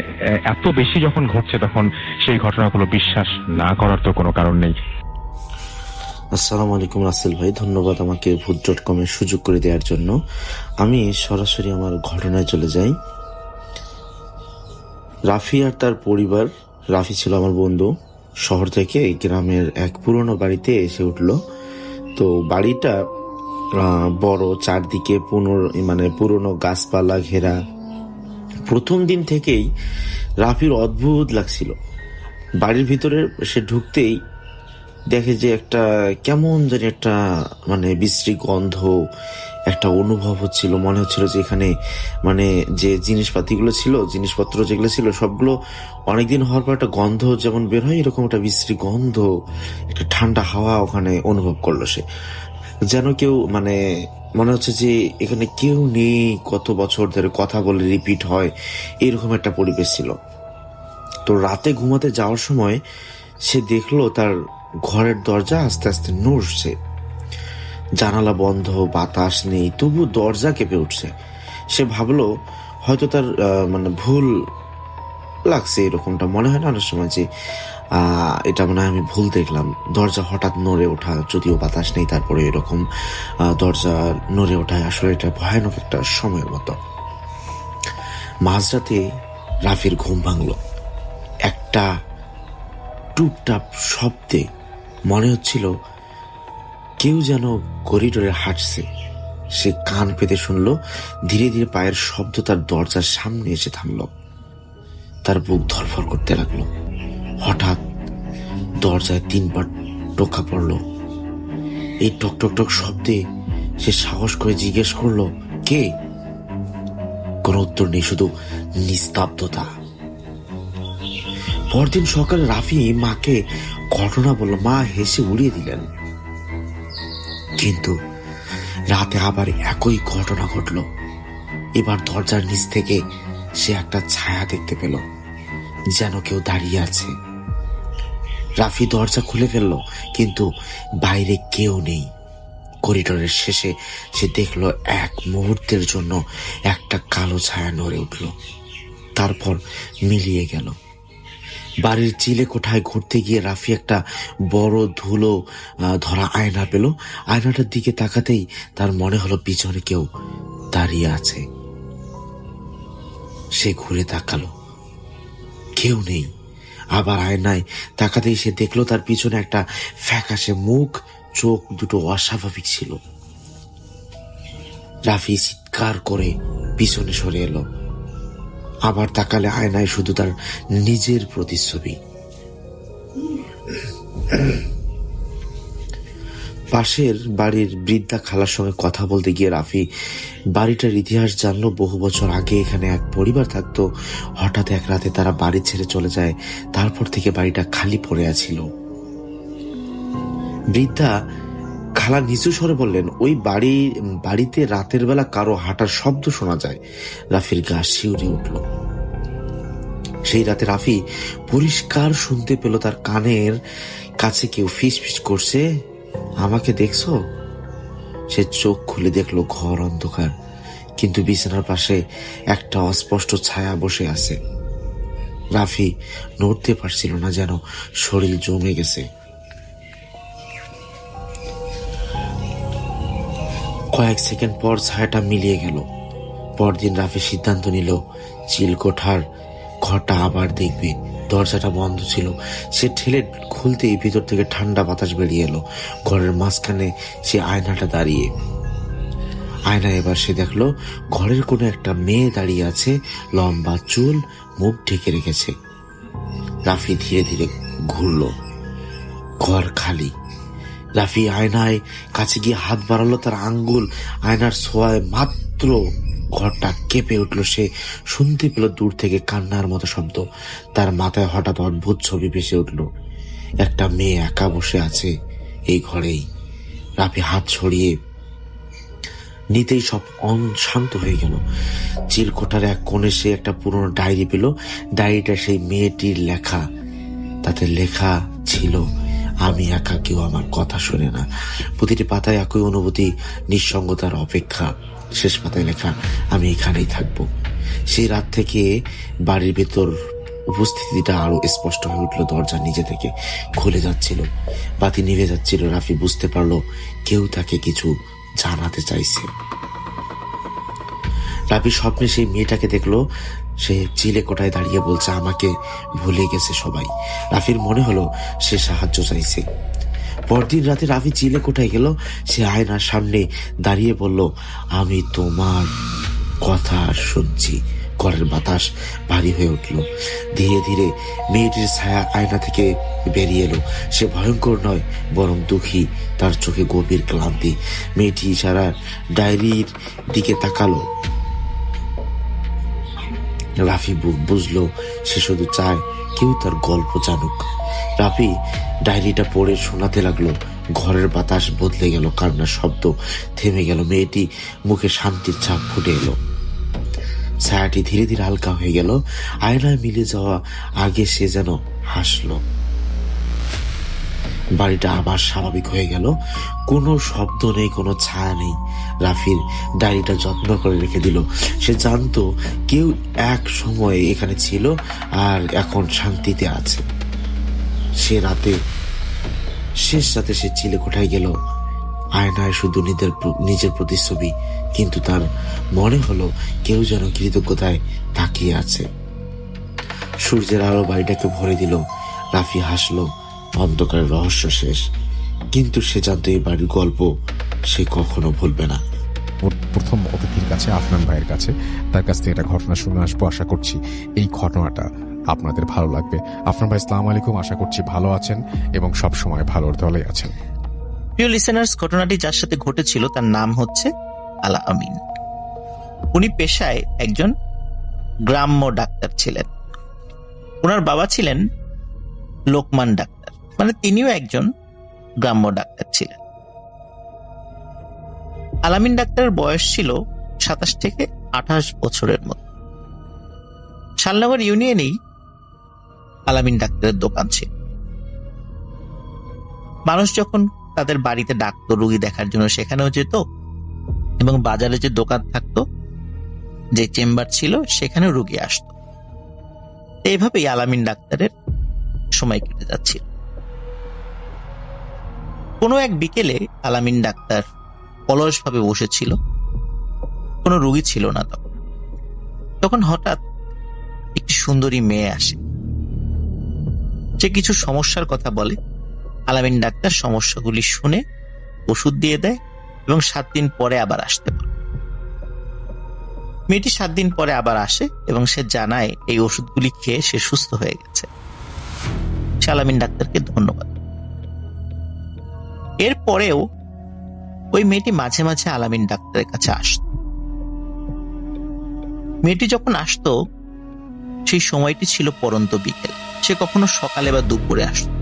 এত বেশি যখন ঘটছে তখন সেই ঘটনাগুলো বিশ্বাস না করার তো কোনো কারণ নেই। আসসালামু আলাইকুম রাসেল ভাই, ধন্যবাদ আমাকে ভূত.com এর সুযোগ করে দেওয়ার জন্য। আমি সরাসরি আমার ঘটনায় চলে যাই। রাফি আর তার পরিবার, রাফি ছিল আমার বন্ধু, শহর থেকে গ্রামের এক পুরনো বাড়িতে এসে উঠল। তো বাড়িটা বড়, চারদিকে পুরনো গাছপালা ঘেরা। প্রথম দিন থেকেই রাফির অদ্ভুত লাগছিল। বাড়ির ভিতরে সে ঢুকতেই দেখে যে একটা কেমন জানি একটা বিশ্রী গন্ধ, একটা অনুভব হচ্ছিল। মনে হচ্ছিল যে এখানে যে জিনিসপত্র যেগুলো ছিল সবগুলো অনেকদিন হওয়ার পর একটা গন্ধ যেমন বের হয়, এরকম একটা বিশ্রী গন্ধ, একটা ঠান্ডা হাওয়া ওখানে অনুভব করলো সে। যেন কেউ মনে হচ্ছে যে এখানে কেউ নেই, কত বছর ধরে কথা বলে রিপিট হয়, এরকম একটা পরিবেশ ছিল। তো রাতে ঘুমাতে যাওয়ার সময় সে দেখলো তার ঘরের দরজা আস্তে আস্তে নড়ছে। জানালা বন্ধ, বাতাস নেই, তবু দরজা কেঁপে উঠছে। সে ভাবলো হয়তো তার ভুল লাগছে, এরকমটা মনে হয় না অনেক সময় যে এটা মনে হয় আমি ভুল দেখলাম। দরজা হঠাৎ নড়ে ওঠা, যদিও বাতাস নেই, তারপরে এরকম দরজা নড়ে ওঠায় আসলে এটা ভয়ানক একটা সময়ের মতো। মাঝরাতে রাফির ঘুম ভাঙলো একটা টুপটাপ শব্দে। মনে হচ্ছিল কেউ যেন করিডোরে হাঁটছে। সে কান পেতে শুনল ধীরে ধীরে পায়ের শব্দ তার দরজার সামনে এসে থামল। তার বুক ধরফর করতে লাগলো। হঠাৎ দরজায় 3 বার টোকা পড়ল। এই টক টক টক শব্দে সে সাহস করে জিজ্ঞেস করলো, কে? কোনো উত্তর নেই, শুধু নিস্তব্ধতা। পরদিন সকালে রাফি মাকে ঘটনা বলল। মা হেসে উড়িয়ে দিলেন। কিন্তু রাতে আবার একই ঘটনা ঘটল। এবার দরজার নিচ থেকে সে একটা ছায়া দেখতে পেল, যেন কেউ দাঁড়িয়ে আছে। রাফি দরজা খুলে ফেলল, কিন্তু বাইরে কেউ নেই। করিডোরের শেষে সে দেখল এক মুহূর্তের জন্য একটা কালো ছায়া নড়ে উঠল, তারপর মিলিয়ে গেল। বাড়ির চিলে কোঠায় ঘুরতে গিয়ে রাফি একটা বড় ধুলো ধরা আয়না পেল। আয়নাটার দিকে তাকাতেই তার মনে হলো পিছনে কেউ দাঁড়িয়ে আছে। সে ঘুরে তাকালো, কেউ নেই। আবার আয়নায় তাকাতেই সে দেখলো তার পিছনে একটা ফ্যাকাশে মুখ, চোখ দুটো অস্বাভাবিক ছিল। রাফি চিৎকার করে পিছনে সরে এলো। আবার তাকালে আয়নায় শুধু তার নিজের প্রতিচ্ছবি। পাশের বাড়ির বৃদ্ধা খালার সঙ্গে কথা বলতে গিয়ে রাফি বাড়িটার ইতিহাস জানলো। বহু বছর আগে এখানে এক পরিবার থাকতো। হঠাৎ এক রাতে তারা বাড়ি ছেড়ে চলে যায়। তারপর থেকে বাড়িটা খালি পড়ে আছিল। বৃদ্ধা খালা নিচু স্বরে বললেন, ওই বাড়িতে রাতের বেলা কারো হাঁটার শব্দ শোনা যায়। রাফির গা শিউরে উঠল। সেই রাতে রাফি পরিষ্কার শুনতে পেল তার কানের কাছে কেউ ফিস ফিস করছে, আমাকে দেখছো? সে চোখ খুলে দেখলো ঘর অন্ধকার, কিন্তু বিছানার পাশে একটা অস্পষ্ট ছায়া বসে আছে। রাফি নড়তে পারছিল না, যেন শরীর জমে গেছে। কয়েক সেকেন্ড পর ছায়াটা মিলিয়ে গেল। পরদিন রাফি সিদ্ধান্ত নিল চিলকোঠার ঘরটা আবার দেখবে। দরজাটা বন্ধ ছিল। সে ঠেলে খুলতেই ভিতর থেকে ঠান্ডা বাতাস বেরিয়ে এলো। ঘরের মাঝখানে সে আয়নাটা দাঁড়িয়ে। আয়নায় এবার সে দেখলো ঘরের কোনো একটা মেয়ে দাঁড়িয়ে আছে, লম্বা চুল, মুখ ঢেকে রেখেছে। রাফি ধীরে ধীরে ঘুরল। ঘর খালি। রাফি আয়নায় কাছে গিয়ে হাত বাড়ালো, তার আঙ্গুল আয়নার ছোঁয়ায় মাত্র ঘরটা কেঁপে উঠল। সে শুনতে পেল দূর থেকে কান্নার মতো শব্দ। তার মাথায় হঠাৎ অদ্ভুত ছবি ভেসে উঠল। একটা মেয়ে একা বসে আছে এই ঘরেই। রাফি হাত ছড়িয়ে নিতেই সব শান্ত হয়ে গেল। চিরকোঠার এক কোণে সে একটা পুরনো ডায়েরি পেল। ডায়েরিটা সেই মেয়েটির লেখা। তাতে লেখা ছিল, আমি একা, কেউ আমার কথা শোনে না। প্রতিটি পাতায় একই অনুভূতি, নিঃসঙ্গতার অপেক্ষা। শেষ পাতায় লেখা, আমি এখানেই থাকবো। সেই রাত থেকে বাড়ির ভেতর উপস্থিতিটা আরো স্পষ্ট হয়ে উঠল। দরজা নিজে থেকে খুলে যাচ্ছিল, বাতি নিভে যাচ্ছিল। রাফি বুঝতে পারলো কেউ তাকে কিছু জানাতে চাইছে। রাফি স্বপ্নে সেই মেয়েটাকে দেখলো। সে চিলেকোঠায় দাঁড়িয়ে বলছে, আমাকে ভুলে গেছে সবাই। রাফির মনে হলো সে সাহায্য চাইছে। পরদিন রাতে রাফি চিলেকোঠায় গেল। সে আয়নার সামনে দাঁড়িয়ে বলল, আমি তোমার কথা শুনছি। ঘরের বাতাস ভারী হয়ে উঠল। ধীরে ধীরে মেয়েটির ছায়া আয়না থেকে বেরিয়ে এলো। সে ভয়ঙ্কর নয়, বরং দুঃখী। তার চোখে গভীর ক্লান্তি। মেয়েটি ইশারা ডায়েরির দিকে তাকালো। রাফি বুঝলো সে শুধু চায় কেউ তার গল্প জানুক। রাফি ডায়েরিটা পড়ে শোনাতে লাগলো। ঘরের বাতাস বদলে গেল, কান্নার শব্দ থেমে গেল। মেয়েটি মুখে শান্তির ছাপ ফুটে এলো। ছায়াটি ধীরে ধীরে হালকা হয়ে গেল। আয়নায় মিলে যাওয়া আগে সে যেন হাসলো। বাড়িটা আবার স্বাভাবিক হয়ে গেল। কোনো শব্দ নেই, কোনো ছায়া নেই। রাফির ডায়েরিটা যত্ন করে রেখে দিল। সে জানতো কেউ এক সময় এখানে ছিল আর এখন শান্তিতে আছে। শেষ রাতে সে চিলেকোঠায় গেল। আয়নায় শুধু নিজের প্রতিচ্ছবি, কিন্তু তার মনে হলো কেউ যেন কৃতজ্ঞতায় তাকিয়ে আছে। সূর্যের আলো বাড়িটাকে ভরে দিল। রাফি হাসলো। অন্ধকারের রহস্য শেষ, কিন্তু সে জানতো এই বাড়ির গল্প সে কখনো ভুলবে না। প্রথম অতিথির কাছে, আফনান ভাইয়ের কাছে, তার কাছ থেকে একটা ঘটনা শুনে আসবো। আশা করছি এই ঘটনাটা আপনাদের ভালো লাগবে। আফনান ভাই, আসসালামু আলাইকুম। আশা করছি ভালো আছেন এবং সব সময় ভালোর দলে আছেন। প্রিয় লিসেনার্স, ঘটনাটি যার সাথে ঘটেছিল তার নাম হচ্ছে আলা আমিন। উনি পেশায় একজন গ্রাম্য ডাক্তার ছিলেন। ওনার বাবা ছিলেন লোকমান ডাক্তার, মানে তিনিও একজন গ্রাম্য ডাক্তার ছিলেন। আলামিন ডাক্তারের বয়স ছিল 27 থেকে 28 বছরের মতো। শালনগর ইউনিয়নেই আলামিন ডাক্তারের দোকান ছিল। মানুষ যখন তাদের বাড়িতে ডাকতো রোগী দেখার জন্য, সেখানেও যেত, এবং বাজারে যে দোকান থাকতো, যে চেম্বার ছিল, সেখানেও রোগী আসতো। এইভাবেই আলামিন ডাক্তারের সময় কেটে যাচ্ছিল। কোনো এক বিকেলে আলামিন ডাক্তার অলসভাবে বসেছিল। কোনো রোগী ছিল না তখন হঠাৎ একটি সুন্দরী মেয়ে আসে। সে কিছু সমস্যার কথা বলে। আলামিন ডাক্তার সমস্যাগুলি শুনে ওষুধ দিয়ে দেয় এবং 7 দিন পরে আবার আসতে বলে। মেয়েটি 7 দিন পরে আবার আসে এবং সে জানায় এই ওষুধগুলি খেয়ে সে সুস্থ হয়ে গেছে। সে আলামিন ডাক্তারকে ধন্যবাদ। এরপরেও ওই মেয়েটি মাঝে মাঝে আলামিন ডাক্তারের কাছে আসত। মেয়েটি যখন আসতো সেই সময়টি ছিল পরন্ত বিকেল। সে কখনো সকালে বা দুপুরে আসতো,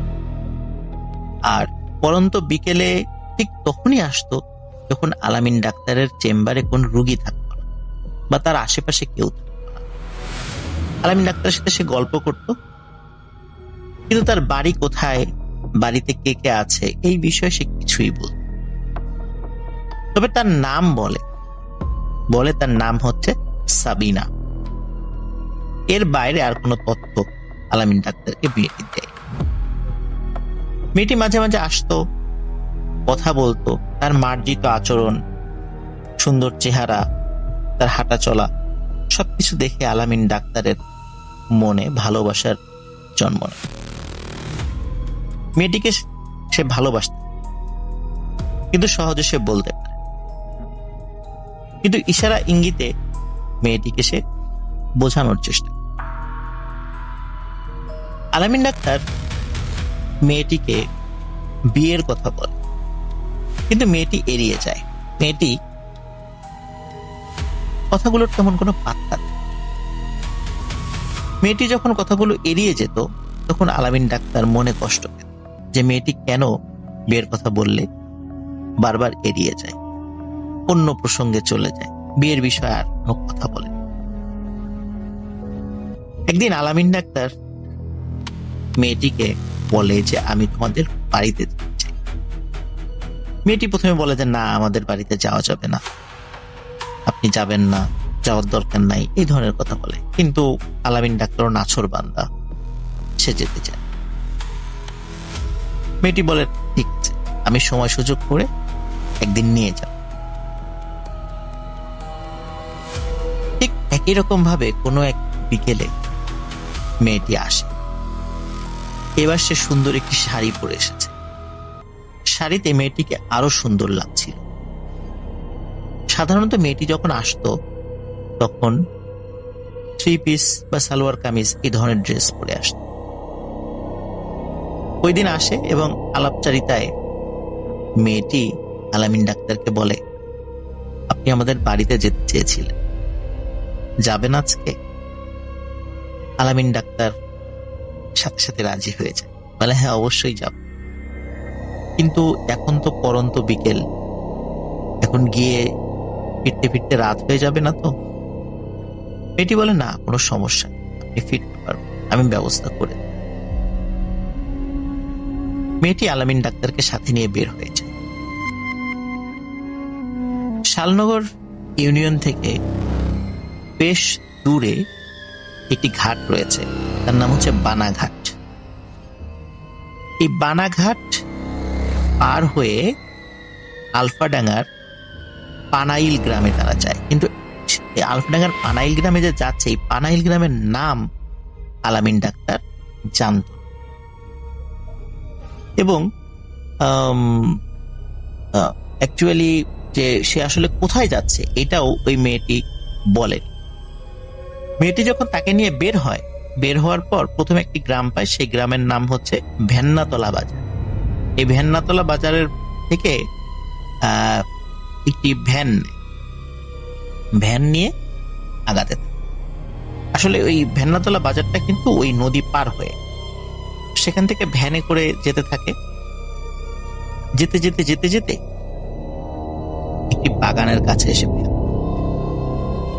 আর পরন্ত বিকেলে ঠিক তখনই আসতো যখন আলামিন ডাক্তারের চেম্বারে কোন রোগী থাকতো না বা তার আশেপাশে কেউ থাকতো না। আলামিন ডাক্তারের সাথে সে গল্প করত, কিন্তু তার বাড়ি কোথায়, বাড়িতে কে কে আছে, এই বিষয়ে সে কিছুই বলত। তবে তার নাম বলে তার নাম হচ্ছে সাবিনা। এর বাইরে আর কোনো তথ্য আলামিন ডাক্তারকে মেয়েটি দেয়। মেয়েটি মাঝে মাঝে আসতো, কথা বলতো, তার মার্জিত আচরণ, সুন্দর চেহারা, তার হাঁটা চলা সবকিছু দেখে আলামিন ডাক্তারের মনে ভালোবাসার জন্ম নেয়। মেয়েটিকে সে ভালোবাসত, কিন্তু সহজে সে বলতে পারে, কিন্তু ইশারা ইঙ্গিতে মেয়েটিকে সে বোঝানোর চেষ্টা করে। আলামিন ডাক্তার মেয়েটিকে বিয়ের কথা বলে, কিন্তু মেয়েটি এড়িয়ে যায়। মেয়েটি কথাগুলোর তেমন কোনো পাত্তা দেয়। মেয়েটি যখন কথাগুলো এড়িয়ে যেত, তখন আলামিন ডাক্তার মনে কষ্ট পেত যে মেয়েটি কেন বিয়ের কথা বললে বারবার এড়িয়ে যায়, অন্য প্রসঙ্গে চলে যায়, বিয়ের বিষয়ে আর কোনো কথা বলে। একদিন আলামিন ডাক্তার মেয়েটিকে বলে যে আমি তোমাদের বাড়িতে যেতে চাই। মেয়েটি প্রথমে বলে যে না, আমাদের বাড়িতে যাওয়া যাবে না, আপনি যাবেন না, যাওয়ার দরকার নাই, এই ধরনের কথা বলে। কিন্তু আলামিন ডাক্তার নাছোড় বান্দা, সে যেতে চায়। মেয়েটি বলে ঠিক আছে, আমি সময় সুযোগ করে একদিন নিয়ে যাব। ঠিক একই রকম ভাবে কোনো এক বিকেলে মেয়েটি আসে। এবার সে সুন্দর একটি শাড়ি পরে এসেছে। শাড়িতে মেয়েটিকে আরো সুন্দর লাগছিল। সাধারণত মেয়েটি যখন আসতো তখন 3 পিস বা সালোয়ার কামিজ এই ধরনের ড্রেস পরে আসতো। ওই দিন আসে এবং আলাপচারিতায় মেয়েটি আলামিন ডাক্তারকে বলে, আপনি আমাদের বাড়িতে যেতে চেয়েছিলেন, যাবেন আজকে? আলামিন ডাক্তার সাথে সাথে রাজি হয়ে যায়, বলে হ্যাঁ অবশ্যই যাব, কিন্তু এখন তো পরন্ত বিকেল, এখন গিয়ে ফিরতে ফিরতে রাত হয়ে যাবে না তো? মেয়েটি বলে না, কোনো সমস্যা নেই, আপনি ফিরতে পারবেন, আমি ব্যবস্থা করে দেব। মেয়েটি আলামিন ডাক্তারকে সাথে নিয়ে বের হয়েছে। শালনগর ইউনিয়ন থেকে বেশ দূরে একটি ঘাট রয়েছে, তার নাম হচ্ছে বানাঘাট। এই বানাঘাট পার হয়ে আলফাডাঙ্গার পানাইল গ্রামে তারা যায়। কিন্তু আলফাডাঙ্গার পানাইল গ্রামে যে যাচ্ছে, এই পানাইল গ্রামের নাম আলামিন ডাক্তার জানত এবং অ্যাকচুয়ালি যে সে আসলে কোথায় যাচ্ছে এটাও ওই মেয়েটি বলে। মেয়েটি যখন তাকে নিয়ে বের হওয়ার পর প্রথমে একটি গ্রাম পায়, সেই গ্রামের নাম হচ্ছে ভেন্নাতলা বাজার। এই ভেন্নাতলা বাজারের থেকে একটি ভ্যান নিয়ে আগাতে থাকে। আসলে ওই ভেন্নাতলা বাজারটা কিন্তু ওই নদী পার হয়ে, সেখান থেকে ভ্যানে করে যেতে থাকে। যেতে যেতে যেতে যেতে একটি বাগানের কাছে এসে বের।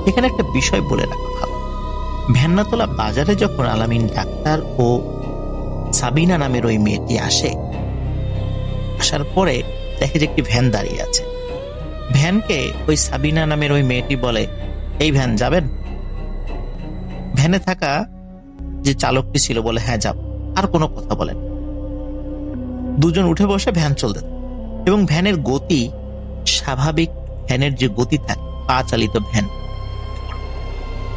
এখানে একটা বিষয় বলে রাখা ভালো, ভেন্নাতলা বাজারে যখন আলামিন ডাক্তার ও সাবিনা নামের ওই মেয়েটি আসার পরে দেখে যে একটি ভ্যান দাঁড়িয়ে আছে। ভ্যানকে ওই সাবিনা নামের ওই মেয়েটি বলে, এই ভ্যান যাবেন? ভ্যানে থাকা যে চালকটি ছিল বলে হ্যাঁ যাব, আর কোনো কথা বলেন। দুজন উঠে বসে ভ্যান চলতে থাকে এবং ভ্যানের গতি স্বাভাবিক ভ্যানের যে গতি থাকে, পা চালিত ভ্যান,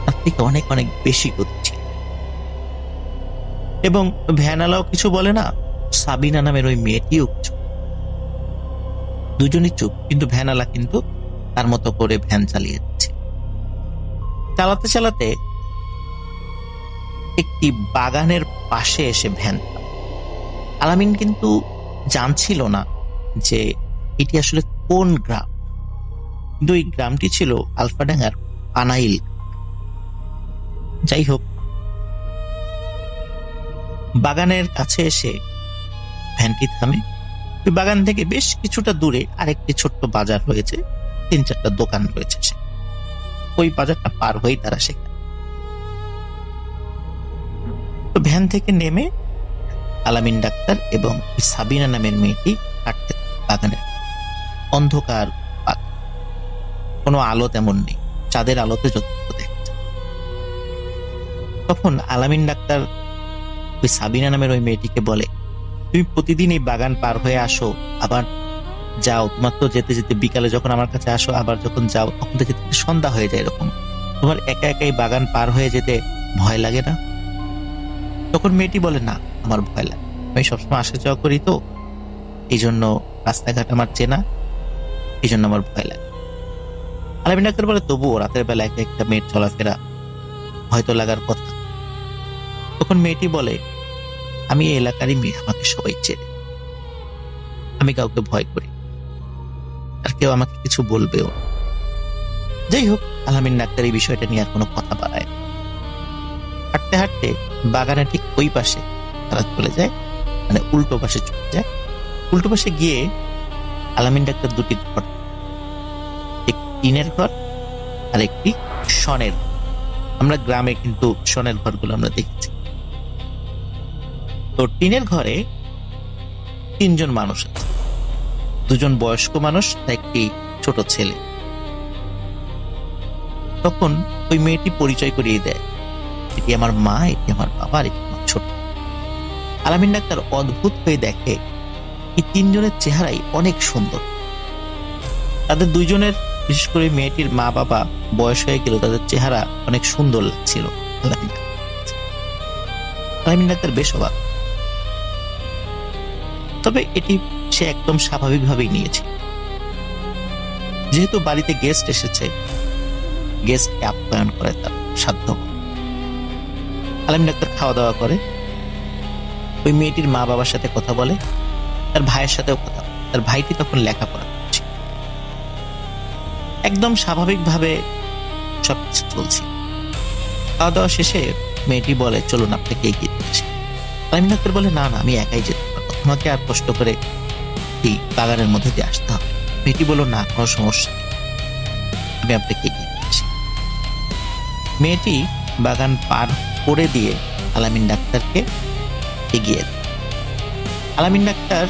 তার থেকে অনেক অনেক বেশি গতি ছিল। এবং ভ্যানওয়ালাও কিছু বলে না, সাবিনা নামের ওই মেয়েটিও কিছু, দুজনই চুপ। কিন্তু ভ্যানওয়ালা কিন্তু তার মতো করে ভ্যান চালিয়ে যাচ্ছে। চালাতে চালাতে একটি বাগানের পাশে এসে ভ্যান। আলামিন কিন্তু জানছিল না যে এটি আসলে কোন গ্রাম, কিন্তু এই গ্রামটি ছিল আলফাডাঙ্গার পানাইল। যাই হোক, বাগানের কাছে এসে ভ্যানটি থামে। ওই বাগান থেকে বেশ কিছুটা দূরে আরেকটি ছোট্ট বাজার রয়েছে, 3-4টা দোকান রয়েছে। ওই বাজারটা পার হয়েই তারা সেখানে। তো ভ্যান থেকে নেমে আলামিন ডাক্তার এবং সাবিনা নামের মেয়েটি হাঁটতে বাগানের অন্ধকার কোনো আলো তেমন নেই, চাঁদের আলোতে যতটুকু দেখা যায়। তখন আলামিন ডাক্তার ওই সাবিনা নামের ওই মেয়েটিকে বলে, তুমি প্রতিদিন এই বাগান পার হয়ে আসো, আবার যাও, তোমার তো যেতে যেতে বিকালে যখন আমার কাছে আসো আবার যখন যাও তখন তো যেতে যেতে সন্ধ্যা হয়ে যায়, এরকম তোমার একা একা এই বাগান পার হয়ে যেতে ভয় লাগে না? তখন মেয়েটি বলে, না, আমার ভয় লাগে, আমি সবসময় আসা যাওয়া করি তো, এই জন্য রাস্তাঘাট আমার চেনা, এই জন্য আমার ভয় লাগে। আলামিন ডাক্তার বলে, তবুও রাতের বেলা একা একটা মেয়ের চলাফেরা হয়তো লাগার কথা। তখন মেয়েটি বলে, আমি এই এলাকারই মেয়ে, আমাকে সবাই চেনে, আমি কাউকে ভয় করি, আর কেউ আমাকে কিছু বলবেও না। যাই হোক, আলামিন ডাক্তার এই বিষয়টা নিয়ে আর কোনো কথা বাড়ায় না। হাঁটতে হাঁটতে বাগানে ঠিক ওই পাশে তারা চলে যায়, মানে উল্টো পাশে চলে যায়। উল্টো পাশে গিয়ে আলামিন ডাক্তার দুটি ঘর, একটি টিনের ঘর আর একটি শনের ঘর। আমরা গ্রামে কিন্তু শনের ঘরগুলো আমরা দেখেছি। তো টিনের ঘরে 3 জন মানুষ আছে, 2 জন বয়স্ক মানুষ, একটি ছোট ছেলে। তখন ওই মেয়েটি পরিচয় করিয়ে দেয়, এটি আমার মা, এটি আমার বাবা, আর এটি আমার ছোট। আলামিন ডাক্তার অদ্ভুত হয়ে দেখে এই 3 জনের চেহারাই অনেক সুন্দর। তাদের 2 জনের, বিশেষ করে মেয়েটির মা বাবা বয়স হয়ে গেল, তাদের চেহারা অনেক সুন্দর লাগছিল আলামিন ডাক্তার বেশ অবাক। তবে এটি সে একদম স্বাভাবিকভাবেই নিয়েছে, যেহেতু বাড়িতে গেস্ট এসেছে, গেস্টকে আপ্যায়ন করে তার সাধ্য। আলামিন ডাক্তার খাওয়া দাওয়া করে, ওই মেয়েটির মা বাবার সাথে কথা বলে, তার ভাইয়ের সাথেও কথা বলে। তার ভাইটি তখন লেখাপড়া করছে, একদম স্বাভাবিকভাবে সবকিছু চলছে। খাওয়া দাওয়া শেষে মেয়েটি বলে, চলুন আপনাকে এগিয়ে দিয়ে আসি। আলামিন ডাক্তার বলে, না না, আমি একাই যেতে পারবো, তোমাকে আর কষ্ট করে এই বাগানের মধ্যে দিয়ে আসতে হবে। মেয়েটি বলল, না, কোনো সমস্যা নেই, আমি আপনাকে এগিয়ে দিয়ে আসি। মেয়েটি বাগান পার করে দিয়ে আলামিন ডাক্তারকে এগিয়ে দেয়। আলামিন ডাক্তার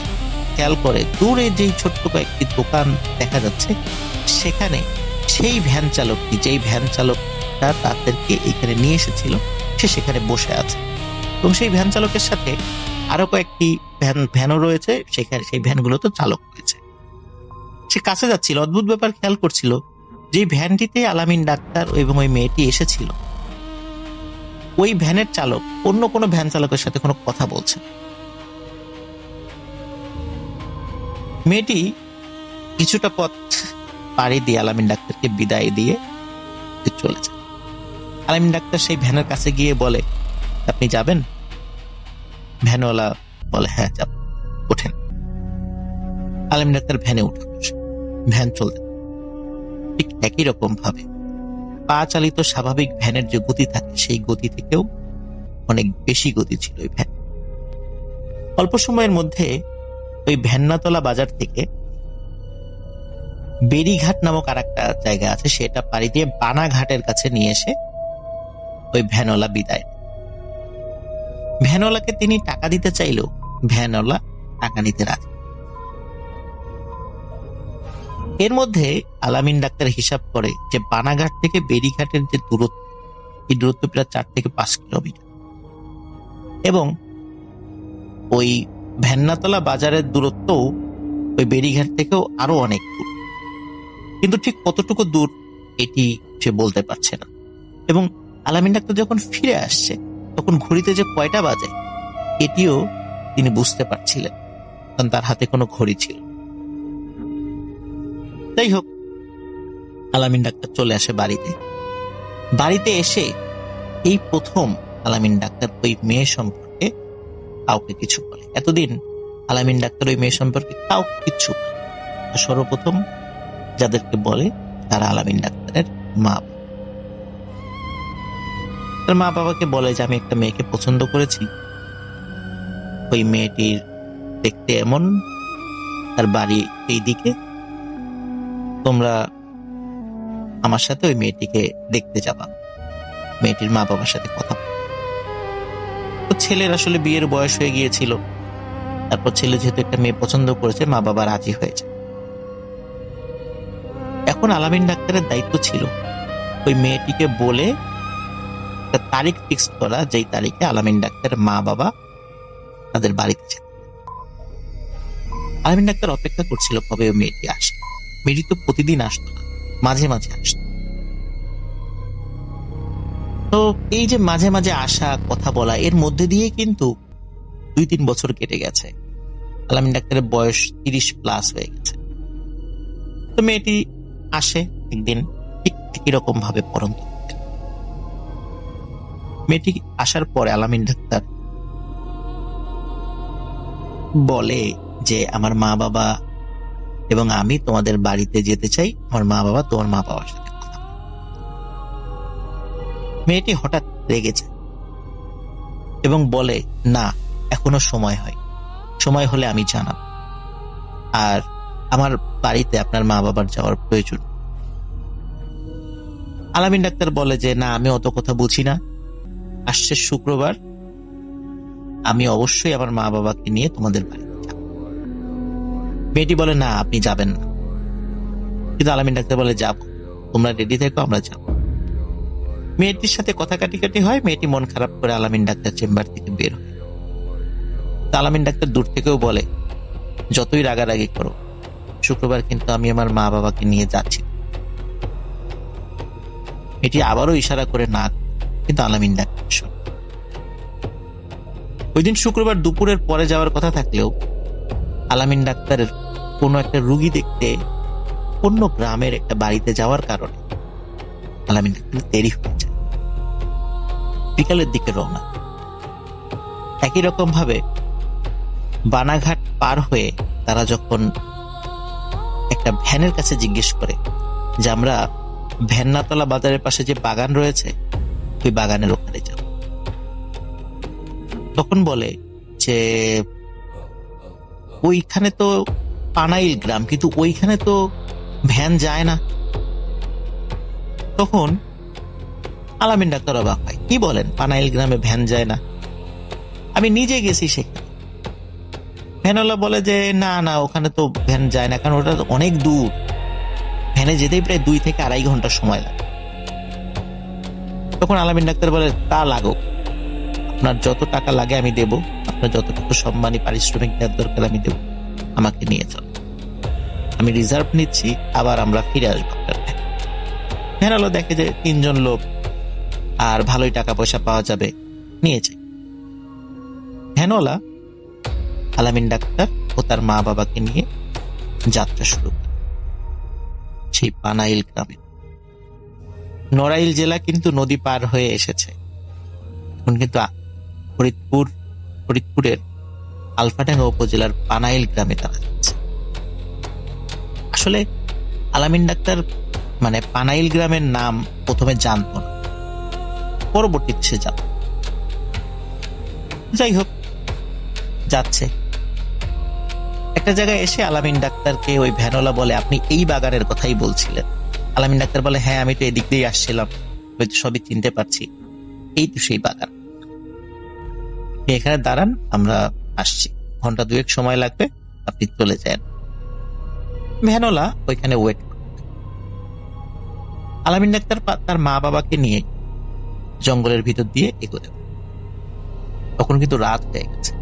খেয়াল করে দূরে যেই ছোট্ট কয়েকটি দোকান দেখা যাচ্ছে, সেখানে সেই ভ্যান চালকটি, যেই ভ্যান চালকটা তাদেরকে এখানে নিয়ে এসেছিল, সে সেখানে বসে আছে এবং সেই ভ্যান চালকের সাথে আরো কয়েকটি ভ্যানও রয়েছে, সেখানে সেই ভ্যানগুলো তো চালক রয়েছে। সে কাছে যাচ্ছিল, অদ্ভুত ব্যাপার খেয়াল করছিল, যে ভ্যানটিতে আলামিন ডাক্তার এবং ওই মেয়েটি এসেছিল, ওই ভ্যানের চালক অন্য কোনো ভ্যান চালকের সাথে কোনো কথা বলছে। মেয়েটি কিছুটা পথ পাড়ি দিয়ে আলামিন ডাক্তারকে বিদায় দিয়ে চলে যায়। আলামিন ডাক্তার সেই ভ্যানের কাছে গিয়ে বলে, আপনি যাবেন? ভ্যানওয়ালা বলে, হ্যাঁ যাব, ওঠেন। আলামিন ডাক্তার ভ্যানে উঠে বসে, ভ্যান চলতে ঠিক একই রকম ভাবে পা চালিত স্বাভাবিক ভ্যানের যে গতি থাকে, সেই গতি থেকেও অনেক বেশি গতি ছিল ওই ভ্যান। অল্প সময়ের মধ্যে ওই ভ্যান্নাতলা বাজার থেকে বেরিঘাট নামক আর একটা জায়গা আছে, সেটা পাড়ি দিয়ে বানাঘাটের কাছে নিয়ে এসে ওই ভ্যানওয়ালা বিদায়। ভ্যানওয়ালাকে তিনি টাকা দিতে চাইলেও ভ্যানওয়ালা টাকা নিতে রাজি। এর মধ্যে আলামিন ডাক্তার হিসাব করে যে বানাঘাট থেকে বেরিঘাটের যে দূরত্ব, এই দূরত্ব প্রায় 4 থেকে 5 কিলোমিটার, এবং ওই ভ্যান্নাতলা বাজারের দূরত্ব ওই বেরিঘাট থেকেও আরো অনেক দূর, কিন্তু ঠিক কতটুকু দূর এটি সে বলতে পারছে না। এবং আলামিন ডাক্তার যখন ফিরে আসছে, তখন ঘড়িতে যে কয়টা বাজে এটিও তিনি বুঝতে পারছিলেন, কারণ তার হাতে কোনো ঘড়ি ছিল। যাই হোক, আলামিন ডাক্তার চলে আসে বাড়িতে। বাড়িতে এসে এই প্রথম আলামিন ডাক্তার ওই মেয়ে সম্পর্কে কাউকে কিছু বলে। এতদিন আলামিন ডাক্তার ওই মেয়ে সম্পর্কে কাউকে কিছু বলে, সর্বপ্রথম যাদেরকে বলে তারা আলামিন ডাক্তারের মা। তার মা বাবাকে বলে যে আমি একটা মেয়েকে পছন্দ করেছি, ওই মেয়েটির দেখতে এমন, তার বাড়ি এই দিকে, তোমরা আমার সাথে ওই মেয়েটিকে দেখতে যাবা। মেয়েটির মা বাবার সাথে কথা। তো ছেলের আসলে বিয়ের বয়স হয়ে গিয়েছিল, তারপর ছেলে যেহেতু একটা মেয়ে পছন্দ করেছে, মা বাবা রাজি হয়েছে। এখন আলামিন ডাক্তারের দায়িত্ব ছিল ওই মেয়েটিকে বলে একটা তারিখ ফিক্স করা, যেই তারিখে আলামিন ডাক্তারের মা বাবা তাদের বাড়িতে যেত। আলামিন ডাক্তার অপেক্ষা করছিল কবে ওই মেয়েটি আসে। মেয়েটি তো প্রতিদিন আসতো না, মাঝে মাঝে আসতো। তো এই যে মাঝে মাঝে আসা, কথা বলা, এর মধ্যে দিয়ে কিন্তু 2-3 বছর কেটে গেছে। আলামিন ডাক্তারের বয়স 30+ হয়ে গেছে। তো মেয়েটি আসে একদিন ঠিক একই রকম ভাবে পড়ন্ত বিকেলে। মেয়েটি আসার পরে আলামিন ডাক্তার বলে যে আমার মা বাবা এবং আমি তোমাদের বাড়িতে যেতে চাই, আমার মা বাবা তোমার মা বাবার সাথে কথা বলে। মেয়েটি হঠাৎ রেগে যায় এবং বলে, না, এখনো সময় হয়, সময় হলে আমি জানাব, আর আমার বাড়িতে আপনার মা বাবার যাওয়ার প্রয়োজন। আলামিন ডাক্তার বলে যে না, আমি অত কথা বুঝি না, আসছে শুক্রবার, আমি অবশ্যই আমার মা বাবাকে নিয়ে তোমাদের বাড়িতে যাব। মেয়েটি বলে না, আপনি যাবেন না। কিন্তু আলামিন ডাক্তার বলে যাব, তোমরা রেডি থেকো, আমরা যাব। মেয়েটির সাথে কথা কাটি হয়। মেয়েটি মন খারাপ করে আলামিন ডাক্তার চেম্বার থেকে বের হয়। আলামিন ডাক্তার দূর থেকেও বলে, যতই রাগারাগি করো, শুক্রবার কিন্তু আমি আমার মা বাবাকে নিয়ে যাচ্ছি। এটি আবারও ইশারা করে না, কিন্তু আলামিন ডাক্তার শোনে। ওই দিন শুক্রবার দুপুরের পরে যাওয়ার কথা থাকলেও আলামিন ডাক্তারের কোনো একটা রুগী দেখতে অন্য গ্রামের একটা বাড়িতে যাওয়ার কারণে আলামিন ডাক্তার দেরি হয়ে যায়। বিকালের দিকে রওনা। একই রকম ভাবে বানাঘাট পার হয়ে তারা যখন একটা ভ্যানের কাছে জিজ্ঞেস করে যে আমরা ভ্যান্নাতলা বাজারের পাশে যে বাগান রয়েছে ওই বাগানের ওখানে যাব, তখন বলে যে ওইখানে তো পানাইল গ্রাম, কিন্তু ওইখানে তো ভ্যান যায় না। তখন আলামিন ডাক্তার অবাক হয়, কি বলেন, পানাইল গ্রামে ভ্যান যায় না? আমি নিজে গেছি সেখানে। ভ্যানওয়ালা বলে যে না না, ওখানে তো ভ্যান যায় না, কারণ ওটা অনেক দূর, ভ্যানে যেতেই প্রায় 2 থেকে 2.5 ঘন্টা সময় লাগে। তখন আলামিন ডাক্তার বলে, তা লাগুক, আপনার যত টাকা লাগে আমি দেব, আপনার যতটুকু সম্মানী পারিশ্রমিক দেওয়ার দরকার আমি দেব, আমাকে নিয়ে চল, আমি রিজার্ভ নিচ্ছি, আবার আমরা ফিরে আসবো আপনার ভ্যান। ভ্যানওয়ালা দেখে যে 3 জন লোক আর ভালোই টাকা পয়সা পাওয়া যাবে, নিয়ে যায়। ভ্যানওয়ালা আলামিন ডাক্তার ও তার মা বাবাকে নিয়ে যাত্রা শুরু করে সেই পানাইল গ্রামে। নড়াইল জেলা কিন্তু নদী পার হয়ে এসেছে। এখন কিন্তু ফরিদপুরের আলফাডাঙ্গা উপজেলার পানাইল গ্রামে তারা যাচ্ছে। আসলে আলামিন ডাক্তার মানে পানাইল গ্রামের নাম প্রথমে জানত না, পরবর্তীতে সে জানত। যাই হোক, যাচ্ছে। একটা জায়গায় এসে আলামিন ডাক্তারকে ওই ভ্যানওয়ালা বলে, আপনি এই বাগানের কথাই বলছিলেন? আলামিন ডাক্তার বলে, হ্যাঁ, আমি তো এদিক দিয়ে আসছিলাম, হয়তো সবই চিনতে পারছি, এই তো সেই বাগান, এখানে দাঁড়ান, আমরা আসছি, ঘন্টা 2 সময় লাগবে, আপনি চলে যান। ভ্যানওয়ালা ওইখানে ওয়েট করে। আলামিন ডাক্তার তার মা বাবাকে নিয়ে জঙ্গলের ভিতর দিয়ে এগোতে। তখন কিন্তু রাত হয়ে গেছে,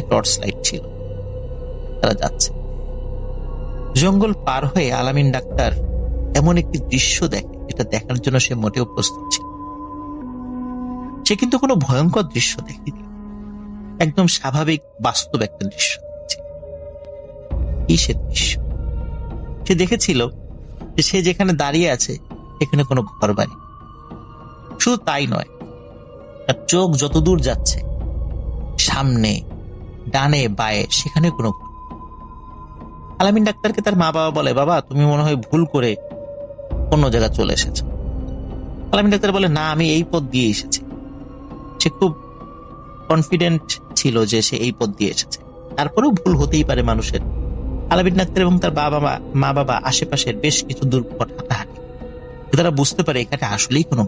টর্চ লাইট ছিল, তারা যাচ্ছে। জঙ্গল পার হয়ে আলামিন ডাক্তার এমন একটি দৃশ্য দেখে যেটা দেখার জন্য সে মোটেও প্রস্তুত ছিল। সে কিন্তু কোনো ভয়ঙ্কর দৃশ্য দেখেনি, একদম স্বাভাবিক বাস্তব একটা দৃশ্য দেখছে। কি সে দৃশ্য? সে দেখেছিল যে সে যেখানে দাঁড়িয়ে আছে এখানে কোনো ঘর বাড়ি। শুধু তাই নয়, তার চোখ যতদূর যাচ্ছে, সামনে ডানে বায়ে সেখানে কোনো ঘর। আলামিন ডাক্তারকে তার মা বাবা বলে, বাবা, তুমি মনে হয় ভুল করে অন্য জায়গা চলে এসেছো। আলামিন ডাক্তার বলে, না, আমি এই পথ দিয়ে এসেছি। সে খুব কনফিডেন্ট ছিল যে সে এই পথ দিয়ে এসেছে, তারপরেও ভুল হতেই পারে মানুষের। আলামিন ডাক্তার এবং তার মা বাবা আশেপাশের বেশ কিছু দূর হাঁটাহাঁটি, তারা বুঝতে পারে এখানে আসলেই কোনো,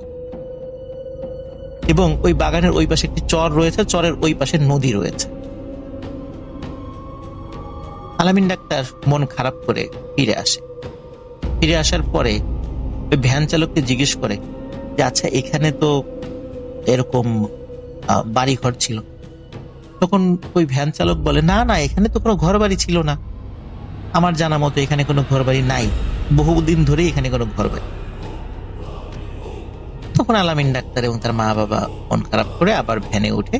এবং ওই বাগানের ওই পাশে একটি চর রয়েছে, চরের ওই পাশে নদী রয়েছে। আলামিন ডাক্তার মন খারাপ করে ফিরে আসে। ফিরে আসার পরে ওই ভ্যান চালককে জিজ্ঞেস করে যে আচ্ছা এখানে তো এরকম বাড়ি ঘর ছিল। তখন ওই ভ্যান চালক বলে না না, এখানে তো কোনো ঘর বাড়ি ছিল না, আমার জানা মতো এখানে কোনো ঘর বাড়ি নাই, বহুদিন ধরেই এখানে কোনো ঘর বাড়ি। তখন আলামিন ডাক্তার এবং তার মা বাবা মন খারাপ করে আবার ভ্যানে উঠে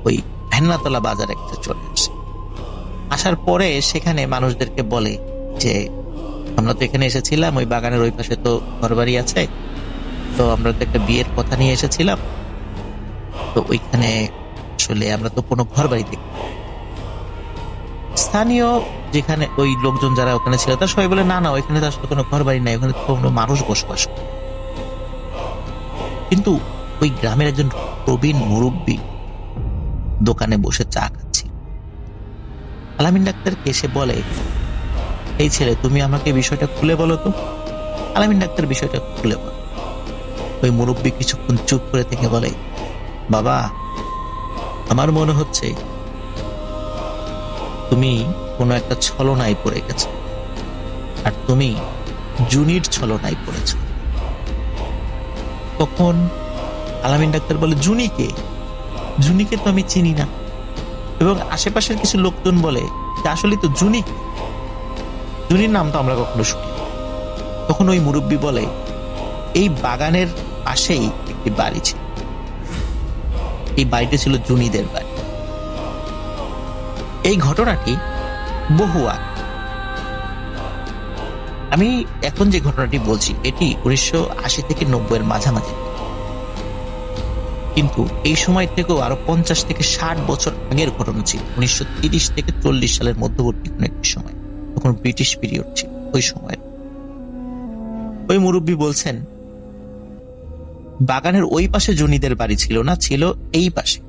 ওই ভ্যান্নাতলা বাজার একটা চলে আসে। আসার পরে সেখানে মানুষদেরকে বলে যে আমরা তো এখানে এসেছিলাম, ওই বাগানের ওই পাশে তো ঘরবাড়ি আছে, তো আমরা তো একটা বিয়ের কথা নিয়ে এসেছিলাম, তো ওইখানে আসলে আমরা তো কোনো ঘর বাড়ি দেখি। স্থানীয় যেখানে ওই লোকজন যারা ওখানে ছিল তারা সবাই বলে না না, ওইখানে তো আসলে কোনো ঘর বাড়ি নাই, ওখানে তো কোনো মানুষ বসবাস করে। কিন্তু ওই গ্রামের একজন প্রবীণ মুরব্বী দোকানে বসে চা খাচ্ছি। আলামিন ডাক্তারকে এসে বলে, এই ছেলে তুমি আমাকে বিষয়টা খুলে বলো তো। আলামিন ডাক্তার বিষয়টা খুলে বলে। ওই মুরব্বী কিছুক্ষণ চুপ করে থেকে বলে, বাবা আমার মনে হচ্ছে তুমি কোনো একটা ছলনায় পড়ে গেছো, আর তুমি জুনির ছলনায় পড়েছ। তখন আলামিন ডাক্তার বলে, জুনিকে? জুনিকে তো আমি চিনি না। এবং আশেপাশের কিছু লোকজন বলে যে আসলে তো জুনির নাম তো আমরা কখনো শুনি। তখন ওই মুরব্বী বলে, এই বাগানের পাশেই একটি বাড়ি ছিল, এই বাড়িটি ছিল জুনিদের বাড়ি। এই ঘটনাটি বহু আগে, আমি এখন যে ঘটনাটি বলছি এটি 1980 থেকে 90 এর মাঝামাঝি, কিন্তু এই সময় থেকেও আরো 50 থেকে 60 বছর আগের ঘটনা ছিল। 1930 থেকে 40 সালের মধ্যবর্তী কোন একটি সময়, তখন ব্রিটিশ পিরিয়ড ছিল ওই সময়। ওই মুরব্বী বলছেন বাগানের ওই পাশে জুনিদের বাড়ি ছিল না, ছিল এই পাশে,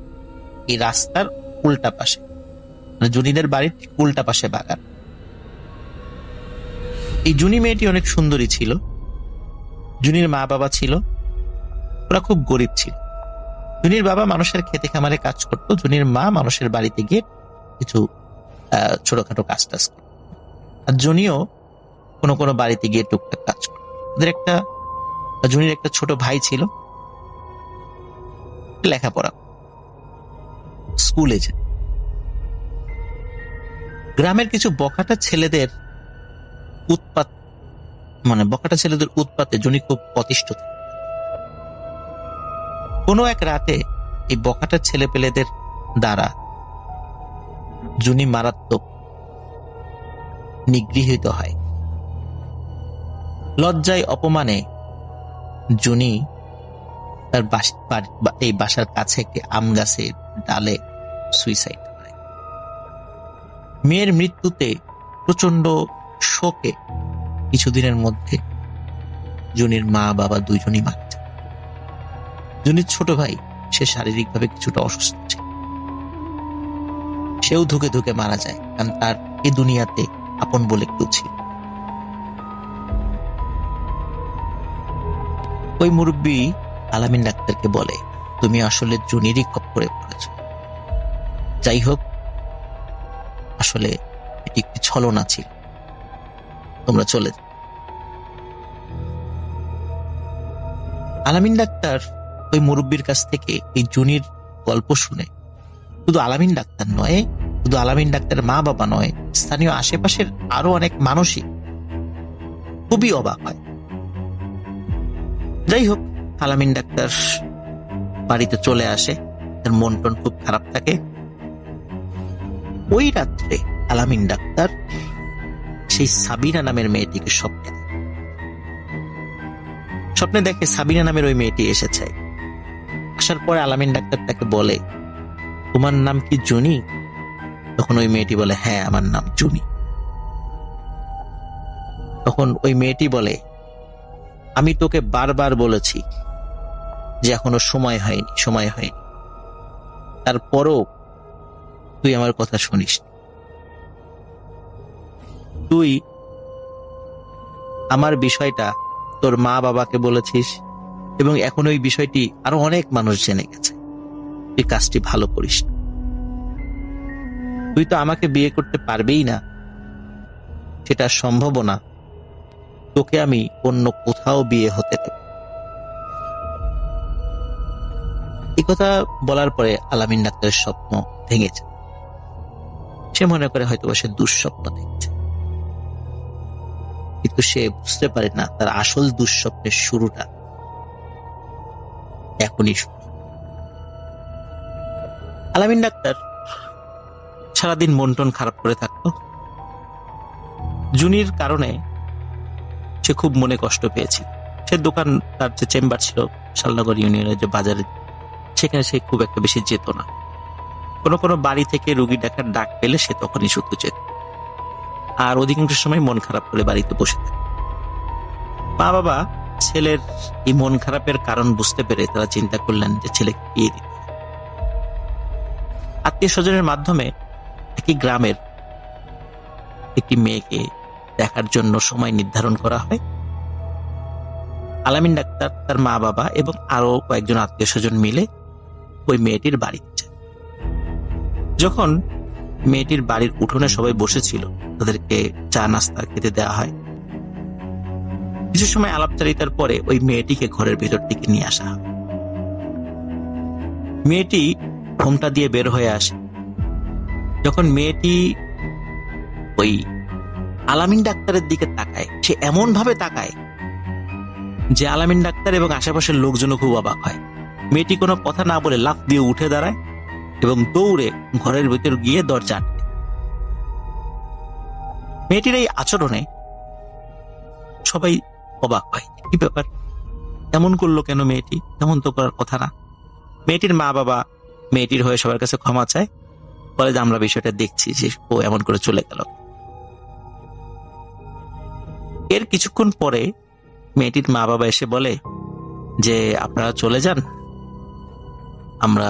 এই রাস্তার উল্টা পাশে, মানে জুনিদের বাড়ির ঠিক উল্টা পাশে বাগান। এই জুনি মেয়েটি অনেক সুন্দরী ছিল, জুনির মা বাবা ছিল, ওরা খুব গরিব ছিল। জুনির বাবা মানুষের খেতে খামারে কাজ করতো, জুনির মা মানুষের বাড়িতে গিয়ে কিছু ছোটখাটো কাজ টাজ করত, আর জুনিও কোনো কোনো বাড়িতে গিয়ে টুকটাক কাজ করত। জুনির একটা ছোট ভাই ছিল, লেখাপড়া স্কুলে যায়। গ্রামের কিছু বখাটা ছেলেদের উৎপাতে জুনি খুব অতিষ্ঠ। কোনো এক রাতে এই বখাটা ছেলেপেলেদের দ্বারা জুনি মারাত্মক নিগৃহীত হয়। লজ্জায় অপমানে জুনি তার এই বাসার কাছে একটি আম গাছের ডালে সুইসাইড করে। মেয়ের মৃত্যুতে প্রচন্ড শোকে কিছুদিনের মধ্যে জুনির মা বাবা দুইজনই মারা যায়। জুনির ছোট ভাই, সে শারীরিকভাবে কিছুটা অসুস্থ ছিল, সেও ধুকে ধুকে মারা যায়, কারণ তার এই দুনিয়াতে আপন বলে কেউ ছিল। ওই মুরব্বী আলামিন ডাক্তারকে বলে, তুমি আসলে জুনিরই খপ্পরে পড়েছ। যাই হোক, আসলে এটি একটি ছলনা ছিল, তোমরা চলে যাও। আলামিন ডাক্তার ওই মুরব্বীর কাছ থেকে এই জুনির গল্প শুনে শুধু আলামিন ডাক্তার নয়, শুধু আলামিন ডাক্তারের মা বাবা নয়, স্থানীয় আশেপাশের আরো অনেক মানুষই খুবই অবাক হয়। যাই হোক, আলামিন ডাক্তার বাড়িতে চলে আসে, তার মন টন খুব খারাপ থাকে। ওই রাত্রে আলামিন ডাক্তার সেই সাবিনা নামের মেয়েটিকে স্বপ্নে দেখে সাবিনা নামের ওই মেয়েটি এসেছে। আসার পরে আলামিন ডাক্তার তাকে বলে, তোমার নাম কি জুনি? তখন ওই মেয়েটি বলে, হ্যাঁ আমার নাম জুনি। তখন ওই মেয়েটি বলে, আমি তোকে বারবার বলেছি যে এখনো সময় হয়নি, তারপরও তুই আমার কথা শুনিস। তুই আমার বিষয়টা তোর মা বাবাকে বলেছিস এবং এখন ওই বিষয়টি আরো অনেক মানুষ জেনে গেছে। তুই কাজটি ভালো করিস। তুই তো আমাকে বিয়ে করতে পারবেই না, সেটা সম্ভব না। তোকে আমি অন্য কোথাও বিয়ে হতে দেব। এই কথা বলার পরে আলামিন ডাক্তারের স্বপ্ন ভেঙেছে। সে মনে করে হয়তো সে দুঃস্বপ্ন দেখছে, কিন্তু সে বুঝতে পারে না তার আসল দুঃস্বপ্নের শুরুটা এখনই শুরু। আলামিন ডাক্তার সারাদিন মন টন খারাপ করে থাকতো। জুনির কারণে সে খুব মনে কষ্ট পেয়েছে। সে দোকান, তার যে চেম্বার ছিল শালনগর ইউনিয়নের যে বাজারে, সেখানে সে খুব একটা বেশি যেত না। কোনো কোনো বাড়ি থেকে রোগী ডাকার ডাক পেলে সে তখনই শুধু যেত, আর অধিকাংশ সময় মন খারাপ করে বাড়িতে বসে থাকে। মা বাবা ছেলের এই মন খারাপের কারণ বুঝতে পেরে তারা চিন্তা করলেন যে ছেলেকে বিয়ে দিতে। আত্মীয় স্বজনের মাধ্যমে একই গ্রামের একটি মেয়েকে দেখার জন্য সময় নির্ধারণ করা হয়। আলামিন ডাক্তার, তার মা বাবা এবং আরো কয়েকজন আত্মীয় স্বজন মিলে ওই মেয়েটির বাড়িতে যায়। যখন মেয়েটির বাড়ির উঠোনে সবাই বসেছিল, তাদেরকে চা নাস্তা খেতে দেওয়া হয়। কিছু সময় আলাপচারিতার পরে ওই মেয়েটিকে ঘরের ভেতর থেকে নিয়ে আসা হয়। মেয়েটি ঘোমটা দিয়ে বের হয়ে আসে। যখন মেয়েটি ওই আলামিন ডাক্তারের দিকে তাকায়, সে এমন ভাবে তাকায় যে আলামিন ডাক্তার এবং আশেপাশের লোকজনও খুব অবাক হয়। মেয়েটি কোনো কথা না বলে লাফ দিয়ে উঠে দাঁড়ায় এবং দৌড়ে ঘরের ভেতর গিয়ে দরজা আটকে। মেয়েটির এই আচরণে সবাই অবাক হয়, কি ব্যাপার, এমন করলো কেন মেয়েটি? এমন তো করার কথা না। মেয়েটির মা বাবা মেয়েটির হয়ে সবার কাছে ক্ষমা চায়, বলে যে আমরা বিষয়টা দেখছি যে ও এমন করে চলে গেল। এর কিছুক্ষণ পরে মেয়েটির মা বাবা এসে বলে যে আপনারা চলে যান, আমরা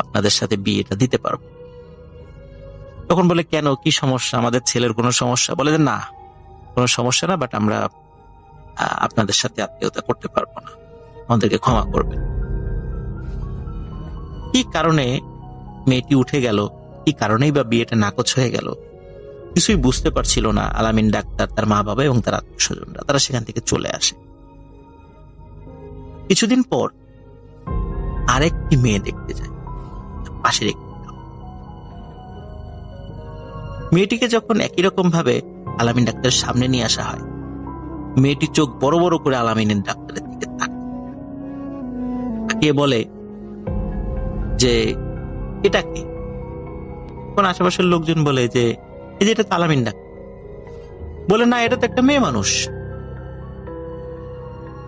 আপনাদের সাথে বিয়েটা দিতে পারবো। তখন বলে কেন, কি সমস্যা, আমাদের ছেলের কোনো সমস্যা? বলে যে না, কোনো সমস্যা না, বাট আমরা আপনাদের সাথে আত্মীয়তা করতে পারবো না, আমাদেরকে ক্ষমা করবেন। কি কারণে মেয়েটি উঠে গেল, কি কারণেই বা বিয়েটা নাকচ হয়ে গেল, কিছুই বুঝতে পারছিল না আলামিন ডাক্তার, তার মা বাবা এবং তার আত্মীয় স্বজনরা। তারা সেখান থেকে চলে আসে। কিছুদিন পর আরেকটি মেয়ে দেখতে যায় পাশের একটি গ্রাম। মেয়েটিকে যখন একই রকম ভাবে আলামিন ডাক্তারের সামনে নিয়ে আসা হয়, মেয়েটি চোখ বড় বড় করে আলামিনের ডাক্তারের দিকে তাকিয়ে বলে যে এটা কি? কোন আশেপাশের লোকজন বলে যে এই যে এটা তো আলামিন ডাক্তার। বলে না, এটা তো একটা মেয়ে মানুষ।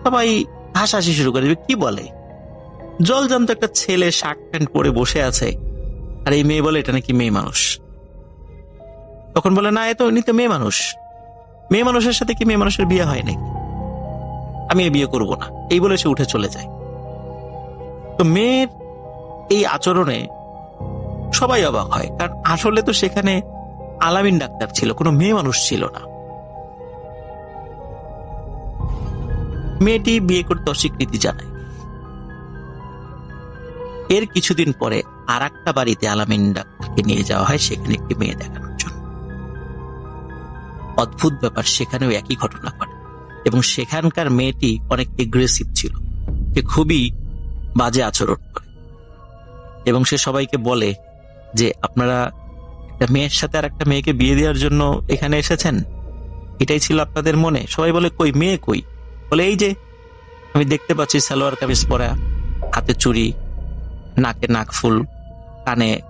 সবাই হাসাহাসি শুরু করে, কি বলে, জলজান্ত একটা ছেলে শার্ট প্যান্ট পরে বসে আছে, আর এই মেয়ে বলে এটা নাকি মেয়ে মানুষ। তখন বলে না, এ তো এমনিতে মেয়ে মানুষ, মেয়ে মানুষের সাথে কি মেয়ে মানুষের বিয়ে হয় নাকি, আমি বিয়ে করব না, এই বলে সে উঠে চলে যায়। তো মেয়ের এই আচরণে সবাই অবাক হয়, কারণ আসলে তো সেখানে আলামিন ডাক্তার ছিল, কোনো মেয়ে মানুষ ছিল না। মেয়েটি বিয়ে করতে অস্বীকৃতি জানায়। এর কিছুদিন পরে আর একটা বাড়িতে আলামিন ডাক্তারকে নিয়ে যাওয়া হয়, সেখানে একটি মেয়ে দেখানোর জন্য। অদ্ভুত ব্যাপার, সেখানেও একই ঘটনা ঘটে এবং সেখানকার মেয়েটি অনেক এগ্রেসিভ ছিল, সে খুবই বাজে আচরণ করে এবং সে সবাইকে বলে যে আপনারা একটা মেয়ের সাথে আর একটা মেয়েকে বিয়ে দেওয়ার জন্য এখানে এসেছেন, এটাই ছিল আপনাদের মনে? সবাই বলে কই মেয়ে কই? বলে এই যে আমি দেখতে পাচ্ছি সালোয়ার কামিজ পরা, হাতে চুড়ি, নাকে নাকফুল,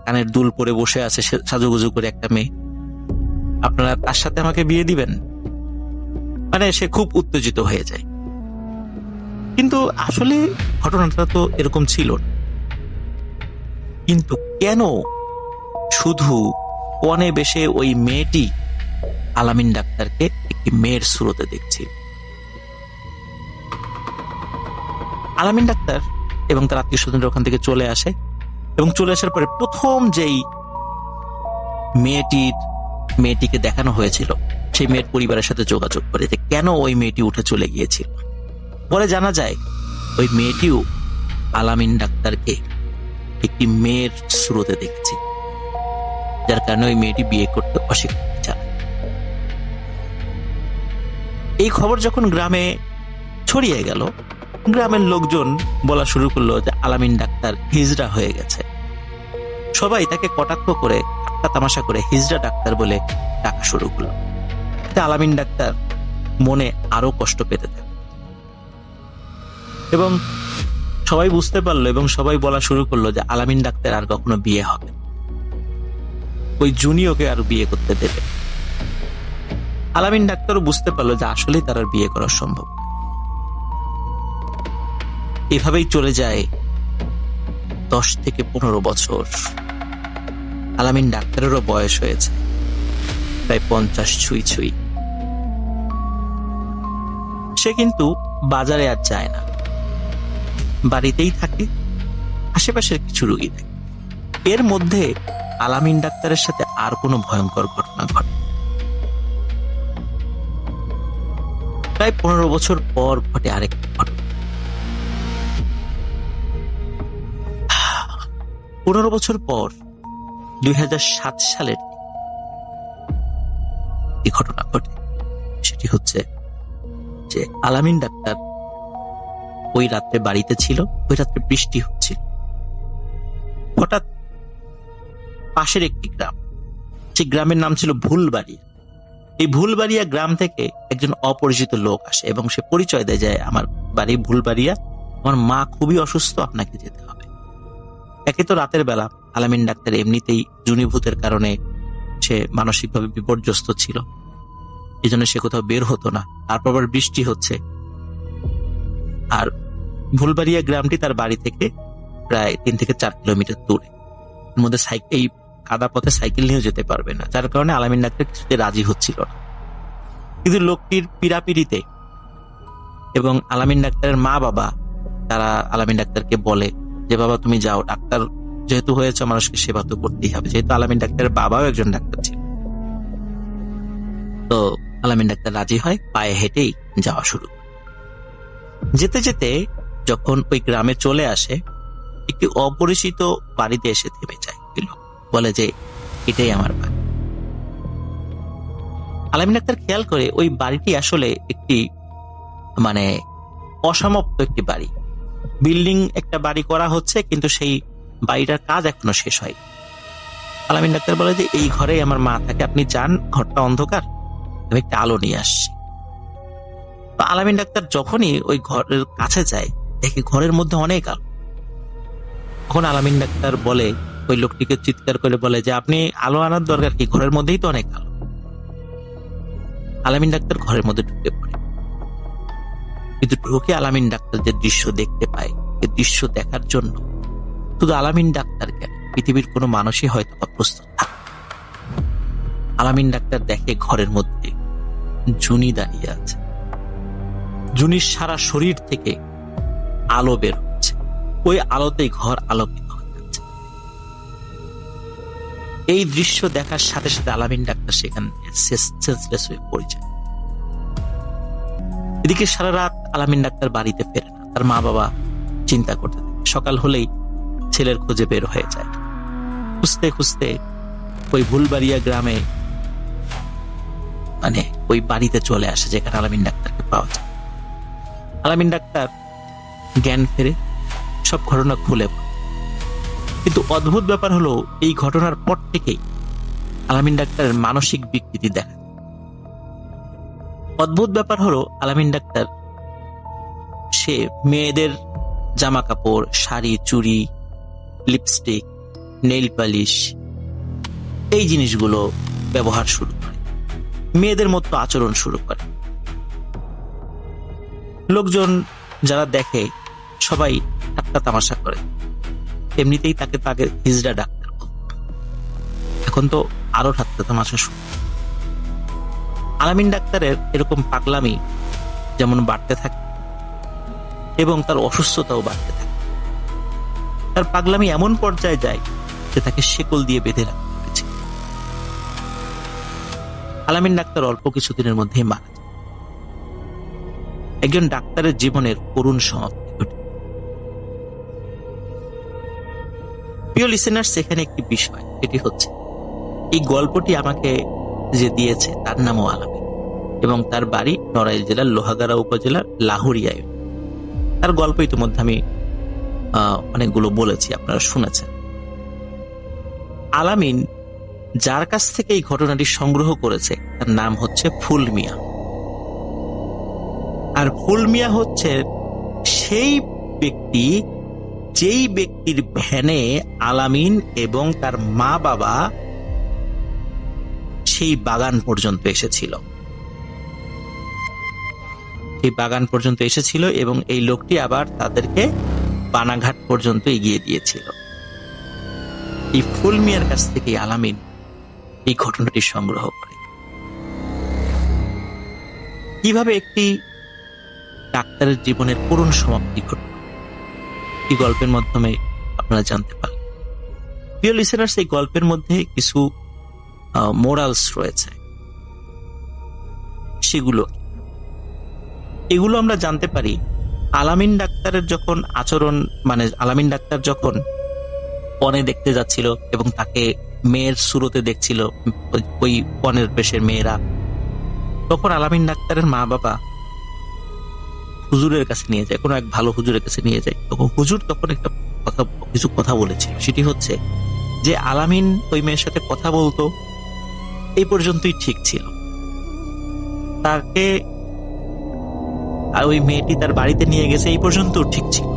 কানের দুল পরে বসে আছে সাজুগুজু করে একটা মেয়ে, আপনারা তার সাথে আমাকে বিয়ে দিবেন? মানে সে খুব উত্তেজিত হয়ে যায়। কিন্তু আসলে ঘটনাটা তো এরকম ছিল না। কিন্তু কেন শুধু কনে বেশে ওই মেয়েটি আলামিন ডাক্তারকে একটি মেয়ের সুরতে দেখছিল? আলামিন ডাক্তার এবং তার আত্মীয় স্বজনরা ওখান থেকে চলে আসে এবং চলে আসার পরে প্রথম যেই মেয়েটিকে দেখানো হয়েছিল, সেই মেয়ের পরিবারের সাথে যোগাযোগ করে যে কেন ওই মেয়েটি উঠে চলে গিয়েছিল। পরে জানা যায় ওই মেয়েটিও আলামিন ডাক্তারকে একটি মেয়ের স্রোতে দেখেছে, যার কারণে ওই মেয়েটি বিয়ে করতে অস্বীকৃতি জানায়। এই খবর যখন গ্রামে ছড়িয়ে গেল, গ্রামের লোকজন বলা শুরু করলো যে আলামিন ডাক্তার হিজড়া হয়ে গেছে। সবাই তাকে কটাক্ষ করে, ঠাট্টা তামাশা করে হিজড়া ডাক্তার বলে ডাকা শুরু করলো। আলামিন ডাক্তার মনে আরো কষ্ট পেতে থাকে এবং সবাই বুঝতে পারলো এবং সবাই বলা শুরু করলো যে আলামিন ডাক্তার আর কখনো বিয়ে হবে, ওই জুনিয়রকে আর বিয়ে করতে দেবে। আলামিন ডাক্তারও বুঝতে পারলো যে আসলেই তার আর বিয়ে করা সম্ভব। এভাবেই চলে যায় 10 থেকে 15 বছর। আলামিন ডাক্তারেরও বয়স হয়েছে প্রায় 50 ছুঁই ছুঁই। সে কিন্তু বাজারে আর যায় না, বাড়িতেই থাকে, আশেপাশের কিছু রোগী থাকে। এর মধ্যে আলামিন ডাক্তারের সাথে আর কোনো ভয়ঙ্কর ঘটনা ঘটে। প্রায় 15 বছর পর ঘটে আরেক ঘটনা। 15 বছর পর 2007 সালের এই ঘটনা ঘটে। সেটি হচ্ছে যে আলামিন ডাক্তার ওই রাত্রে বাড়িতে ছিল, ওই রাত্রে বৃষ্টি হচ্ছিল। হঠাৎ পাশের একটি গ্রাম, সেই গ্রামের নাম ছিল ভুলবাড়িয়া। এই ভুলবাড়িয়া গ্রাম থেকে একজন অপরিচিত লোক আসে এবং সে পরিচয় দেয় যে আমার বাড়ি ভুলবাড়িয়া, আমার মা খুবই অসুস্থ, আপনাকে যেতে হবে। একে তো রাতের বেলা, আলামিন ডাক্তার এমনিতেই জুনিভূতের কারণে সে মানসিকভাবে বিপর্যস্ত ছিল, এই জন্য সে কোথাও বের হতো না। তারপর আবার বৃষ্টি হচ্ছে, আর ভুলবাড়িয়া গ্রামটি তার বাড়ি থেকে প্রায় 3 থেকে 4 কিলোমিটার দূরে। এর মধ্যে এই কাদা পথে সাইকেল নিয়েও যেতে পারবে না, যার কারণে আলামিন ডাক্তার কিছুতে রাজি হচ্ছিল না। কিন্তু লোকটির পীড়াপিড়িতে এবং আলামিন ডাক্তারের মা বাবা তারা আলামিন ডাক্তারকে বলে যে বাবা তুমি যাও, ডাক্তার যেহেতু হয়েছে মানুষকে সেবা তো করতেই হবে। যেহেতু আলামিন ডাক্তারের বাবাও একজন ডাক্তার ছিল, তো আলামিন ডাক্তার রাজি হয়, পায়ে হেঁটেই যাওয়া শুরু। যেতে যেতে যখন ওই গ্রামে চলে আসে, একটি অপরিচিত বাড়িতে এসে থেমে যায়। বলে যে এটাই আমার বাড়ি। আলামিন ডাক্তার খেয়াল করে ওই বাড়িটি আসলে একটি মানে অসমাপ্ত একটি বাড়ি। বিল্ডিং একটা বাড়ি করা হচ্ছে, কিন্তু সেই বাড়িটার কাজ এখনো শেষ হয়। আলামিন ডাক্তার বলে যে এই ঘরে আমার মা থাকে, আপনি যান, ঘরটা অন্ধকার, আমি একটা আলো নিয়ে আসছি। তো আলামিন ডাক্তার যখনই ওই ঘরের কাছে যায়, দেখে ঘরের মধ্যে অনেক আলো। তখন আলামিন ডাক্তার বলে, ওই লোকটিকে চিৎকার করে বলে যে আপনি আলো আনার দরকার কি, ঘরের মধ্যেই তো অনেক আলো। আলামিন ডাক্তার ঘরের মধ্যে ঢুকে পড়ে, কিন্তু ঢুকে আলামিন ডাক্তার যে দৃশ্য দেখতে পায়, এই দৃশ্য দেখার জন্য শুধু আলামিন ডাক্তার কেন, পৃথিবীর কোনো মানুষই হয়তো প্রস্তুত থাকে। আলামিন ডাক্তার দেখে ঘরের মধ্যে জুনি দাঁড়িয়ে আছে। জুনির সারা শরীর থেকে আলো বের হচ্ছে, ওই আলোতেই ঘর আলোকিত হয়ে যাচ্ছে। এই দৃশ্য দেখার সাথে সাথে আলামিন ডাক্তার সেখানে সেন্সলেস হয়ে পড়ে যায়। এদিকে সারা রাত আলামিন ডাক্তার বাড়িতে ফেরে না, তার মা বাবা চিন্তা করতে থাকে। সকাল হলেই ছেলের খোঁজে বের হয়ে যায়। খুঁজতে খুঁজতে ওই ভুলবাড়িয়া গ্রামে মানে ওই বাড়িতে চলে আসে যেখানে আলামিন ডাক্তারকে পাওয়া যায়। আলামিন ডাক্তার জ্ঞান ফেরে, সব ঘটনা খুলে বলে। কিন্তু অদ্ভুত ব্যাপার হলো, এই ঘটনার পর থেকেই আলামিন ডাক্তারের মানসিক বিকৃতি দেখা যায়। অদ্ভুত ব্যাপার হলো, আলামিন ডাক্তার সে মেয়েদের জামা কাপড়, শাড়ি, চুড়ি, লিপস্টিক, নেইল পালিশ, এই জিনিসগুলো ব্যবহার শুরু করে, মেয়েদের মতো আচরণ শুরু করে। লোকজন যারা দেখে সবাই ঠাট্টা তামাশা করে। এমনিতেই তাকে হিজড়া ডাক্তার, এখন তো আরো ঠাট্টা তামাশা শুরু। আলামিন ডাক্তারের এরকম পাগলামি যেমন বাড়তে থাকে এবং তার অসুস্থতাও বাড়তে থাকে। তার পাগলামি এমন পর্যায়ে যায় যে তাকে শেকল দিয়ে বেঁধে রাখতে হয়েছে। আলামিন ডাক্তার অল্প কিছুদিনের মধ্যেই মারা যায়। একজন ডাক্তারের জীবনের করুণ সমাপ্তি ঘটে। প্রিয় লিসেনার্স, এখানে একটি বিষয়, এটি হচ্ছে এই গল্পটি আমাকে যে দিয়েছে তার নামও আলামিন। এবং তার বাড়ি নড়াইল জেলার লোহাগাড়া উপজেলার লাহুরিয়ায়। তার গল্প ইতিমধ্যে আমি অনেকগুলো বলেছি, আপনারা শুনেছেন। আলামিন যার কাছ থেকে এই ঘটনাটি সংগ্রহ করেছে তার নাম হচ্ছে ফুল মিয়া। আর ফুল মিয়া হচ্ছে সেই ব্যক্তি যেই ব্যক্তির ভ্যানে আলামিন এবং তার মা বাবা সেই বাগান পর্যন্ত এসেছিল। এই বাগান পর্যন্ত এসেছিল এবং এই লোকটি আবার তাদেরকে বানাঘাট পর্যন্ত এগিয়ে দিয়েছিল। এই ফুল মিয়ার কাছ থেকে আলামিন এই ঘটনাটি সংগ্রহ করে। কিভাবে একটি ডাক্তারের জীবনের করুণ সমাপ্তি ঘটল এই গল্পের মাধ্যমে আপনারা জানতে পারলেন। প্রিয় লিসেনার্স, এই গল্পের মধ্যে কিছু মোরালস রয়েছে। এগুলো আমরা জানতে পারি আলামিন ডাক্তারের যখন আচরণ, মানে আলামিন ডাক্তার যখন পণে দেখতে যাচ্ছিল এবং তাকে মেয়ের সুরতে দেখছিল ওই পণের পেশের মেয়েরা, তখন আলামিন ডাক্তারের মা বাবা হুজুরের কাছে নিয়ে যায়, কোনো এক ভালো হুজুরের কাছে নিয়ে যায়। তখন হুজুর তখন কিছু কথা বলেছিল। সেটি হচ্ছে যে আলামিন ওই মেয়ের সাথে কথা বলতো, এই পর্যন্তই ঠিক ছিল। তাকে ওই মেয়েটি তার বাড়িতে নিয়ে গেছে, এই পর্যন্ত ঠিক ছিল।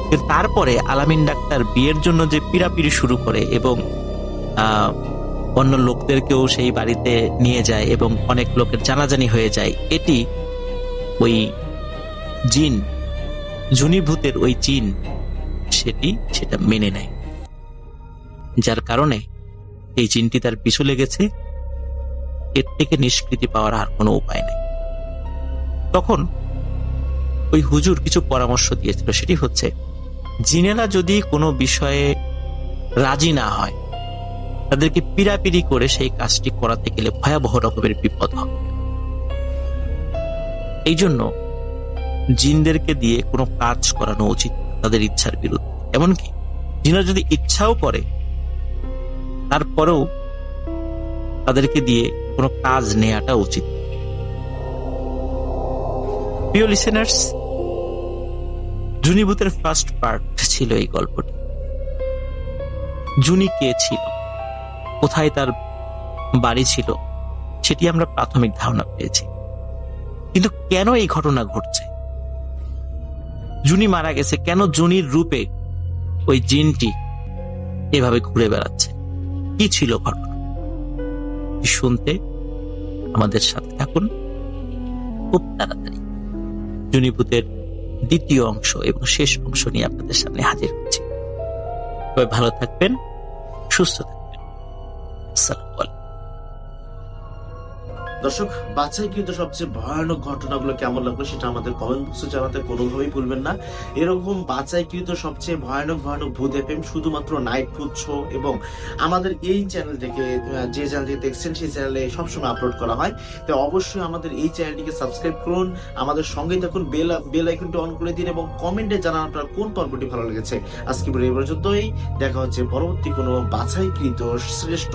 কিন্তু তারপরে আলামিন ডাক্তার বিয়ের জন্য যে পিড়াপিড়ি শুরু করে এবং অন্য লোকদেরকেও সেই বাড়িতে নিয়ে যায় এবং অনেক লোকের জানাজানি হয়ে যায়, এটি ওই জিন, জুনিভূতের ওই জিন সেটা মেনে নেয়, যার কারণে এই জিনটি তার পিছু লেগেছে। এর থেকে নিষ্কৃতি পাওয়ার আর কোনো উপায় নেই। তখন ওই হুজুর কিছু পরামর্শ দিয়েছিল। সেটি হচ্ছে, জিনেরা যদি কোনো বিষয়ে রাজি না হয়, তাদেরকে পিড়াপিড়ি করে সেই কাজটি করাতে গেলে ভয়াবহ রকমের বিপদ হবে। এই জন্য জিনদেরকে দিয়ে কোনো কাজ করানো উচিত তাদের ইচ্ছার বিরুদ্ধে। এমনকি জিনরা যদি ইচ্ছাও করে, তারপরেও তাদেরকে দিয়ে কোনো কাজ নেওয়াটা উচিত। প্রিয় লিসেনার্স, জুনিভূতের ফার্স্ট পার্ট ছিল এই গল্পটি। জুনি কে ছিল, কোথায় তার বাড়ি ছিল, সেটি আমরা প্রাথমিক ধারণা পেয়েছি। কিন্তু কেন এই ঘটনা ঘটছে, জুনি মারা গেছে, কেন জুনির রূপে ওই জিনটি এভাবে ঘুরে বেড়াচ্ছে, কি ছিল ঘটনা, শুনতে আমাদের সাথে থাকুন। খুব তাড়াতাড়ি জুনিভূতের দ্বিতীয় অংশ এবং শেষ অংশ নিয়ে আপনাদের সামনে হাজির হচ্ছি। সবাই ভালো থাকবেন, সুস্থ থাকবেন। আসসালামু আলাইকুম। দর্শক, বাছাইকৃত সবচেয়ে ভয়ানক ঘটনাগুলো কেমন লাগলো সেটা আমাদের কমেন্ট বক্সে জানাতে কোনোভাবেই ভুলবেন না। এরকম বাছাইকৃত সবচেয়ে ভয়ানক ভূত এফএম শুধুমাত্র নাইট ভূত শো এবং আমাদের এই চ্যানেল থেকে, যে চ্যানেল থেকে দেখছেন সেই চ্যানেলে সবসময় আপলোড করা হয়। তো অবশ্যই আমাদের এই চ্যানেলটিকে সাবস্ক্রাইব করুন, আমাদের সঙ্গেই থাকুন, বেল আইকনটি অন করে দিন এবং কমেন্টে জানান আপনার কোন পর্বটি ভালো লেগেছে। আজকে এই পর্যন্তই, দেখা হচ্ছে পরবর্তী কোনো বাছাইকৃত শ্রেষ্ঠ